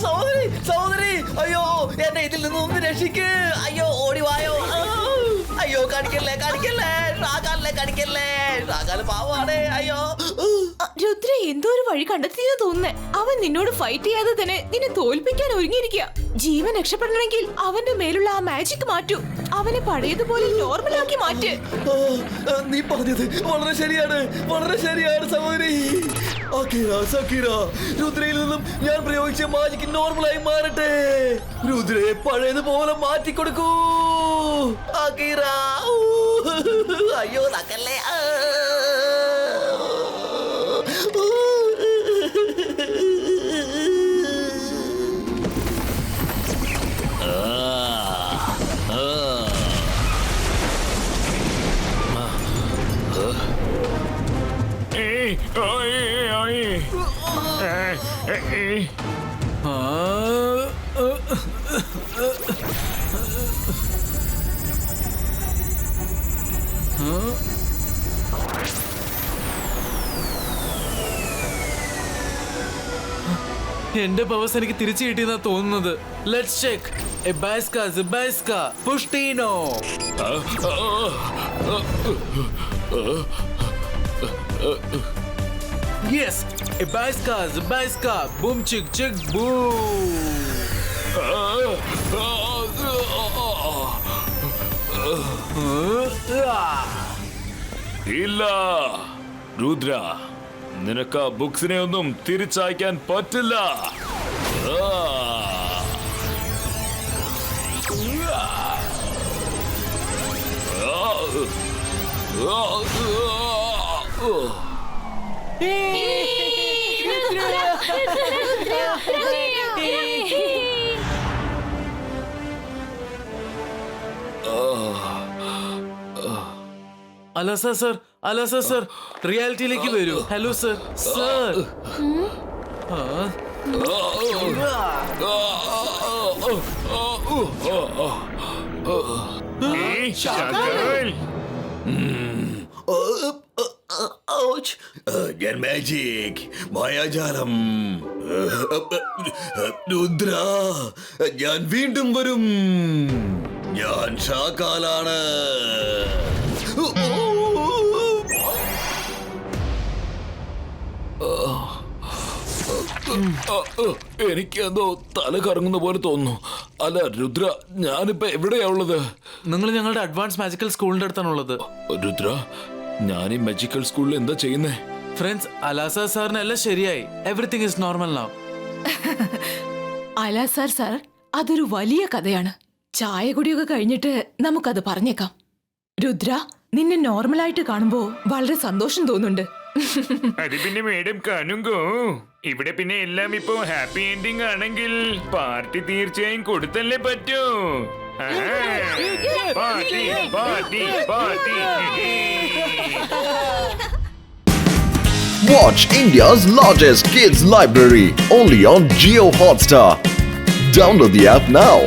സഹോദരി സഹോദരി, അയ്യോ എന്നെ ഇതിൽ നിന്ന് ഒന്ന് രക്ഷിക്ക്. അയ്യോ ഓടിവായോ. അയ്യോ കടിക്കല്ലേ കടിക്കല്ലേ, ഷാകാലിനെ കടിക്കല്ലേ. ഷാകാല് പാവാണേ. അയ്യോ രുദ്ര എന്തോ ഒരു വഴി കണ്ടെത്തിയെന്ന് തോന്നുന്നേ. അവൻ നിന്നോട് ഫൈറ്റ് ചെയ്യാതെ തന്നെ നിന്നെ തോൽപ്പിക്കാൻ ഒരുങ്ങിയിരിക്കുക. ജീവൻ രക്ഷപ്പെടണമെങ്കിൽ അവന്റെ മേലുള്ള ആ മാജിക് മാറ്റൂ. അവനെ പഴയതുപോലെ നോർമലാക്കി മാറ്റ്. നീ പറഞ്ഞത് വളരെ ശരിയാണ്, വളരെ ശരിയാണ് സഹോദരി. അക്കീറ, സക്കീറ, രുദ്രയിൽ നിന്നും ഞാൻ പ്രയോഗിച്ച മാജിക് നോർമലായി മാറട്ടെ. രുദ്രയെ പഴയതുപോലെ മാറ്റിക്കൊടുക്കൂ അക്കീറ. അയ്യോ നക്കല്ലേ. എന്റെ പവേഴ്സ് എനിക്ക് തിരിച്ചു കിട്ടിയെന്നാ തോന്നുന്നത്. Let's check. എബാസ്ക, സിബാസ്ക, പുഷ്ടിനോ. യെസ്, എബാസ്ക, സിബാസ്ക, ബൂം ചിക് ചിക് ബൂം. ഇല്ല രുദ്ര, നിനക്ക് ആ ബുക്സിനെ ഒന്നും തിരിച്ചയക്കാൻ പറ്റില്ല. അലസ സർ, അലസ സർ, റിയാലിറ്റിയിലേക്ക് വരൂ. Hello sir. സർ ഞാൻ മാജിക് മായാജാലം. രുദ്ര, ഞാൻ വീണ്ടും വരും. ഞാൻ ഷാക്കാലാണ്. എനിക്ക് എന്തോ തല കറങ്ങുന്ന പോലെ തോന്നുന്നു. അല്ല രുദ്ര, ഞാനിപ്പോ എവിടെയാ ഉള്ളത്? നിങ്ങൾ ഞങ്ങളുടെ അഡ്വാൻസ് മാജിക്കൽ സ്കൂളിന്റെ അടുത്താണുള്ളത്. രുദ്ര, ഞാൻ ഈ മാജിക്കൽ സ്കൂളിൽ എന്താ ചെയ്യുന്നേ? ഫ്രണ്ട്സ്, അലാസ സാറിന് എല്ലാം ശരിയായി. Everything is normal now. അലാസാർ സാർ, അതൊരു വലിയ കഥയാണ്. ചായ കുടിയൊക്കെ കഴിഞ്ഞിട്ട് നമുക്കത് പറഞ്ഞേക്കാം. രുദ്ര, നിന്നെ നോർമലായിട്ട് കാണുമ്പോ വളരെ സന്തോഷം തോന്നുന്നുണ്ട്. അത് പിന്നെ മേഡം കാണുങ്കോ, ഇവിടെ പിന്നെ എല്ലാം ഇപ്പോ ഹാപ്പി എൻഡിങ് ആണെങ്കിൽ പാർട്ടി തീർച്ചയായും കൊടുത്തല്ലേ പറ്റൂ. Party party party. Watch India's largest kids library only on Jio Hotstar. Download the app now.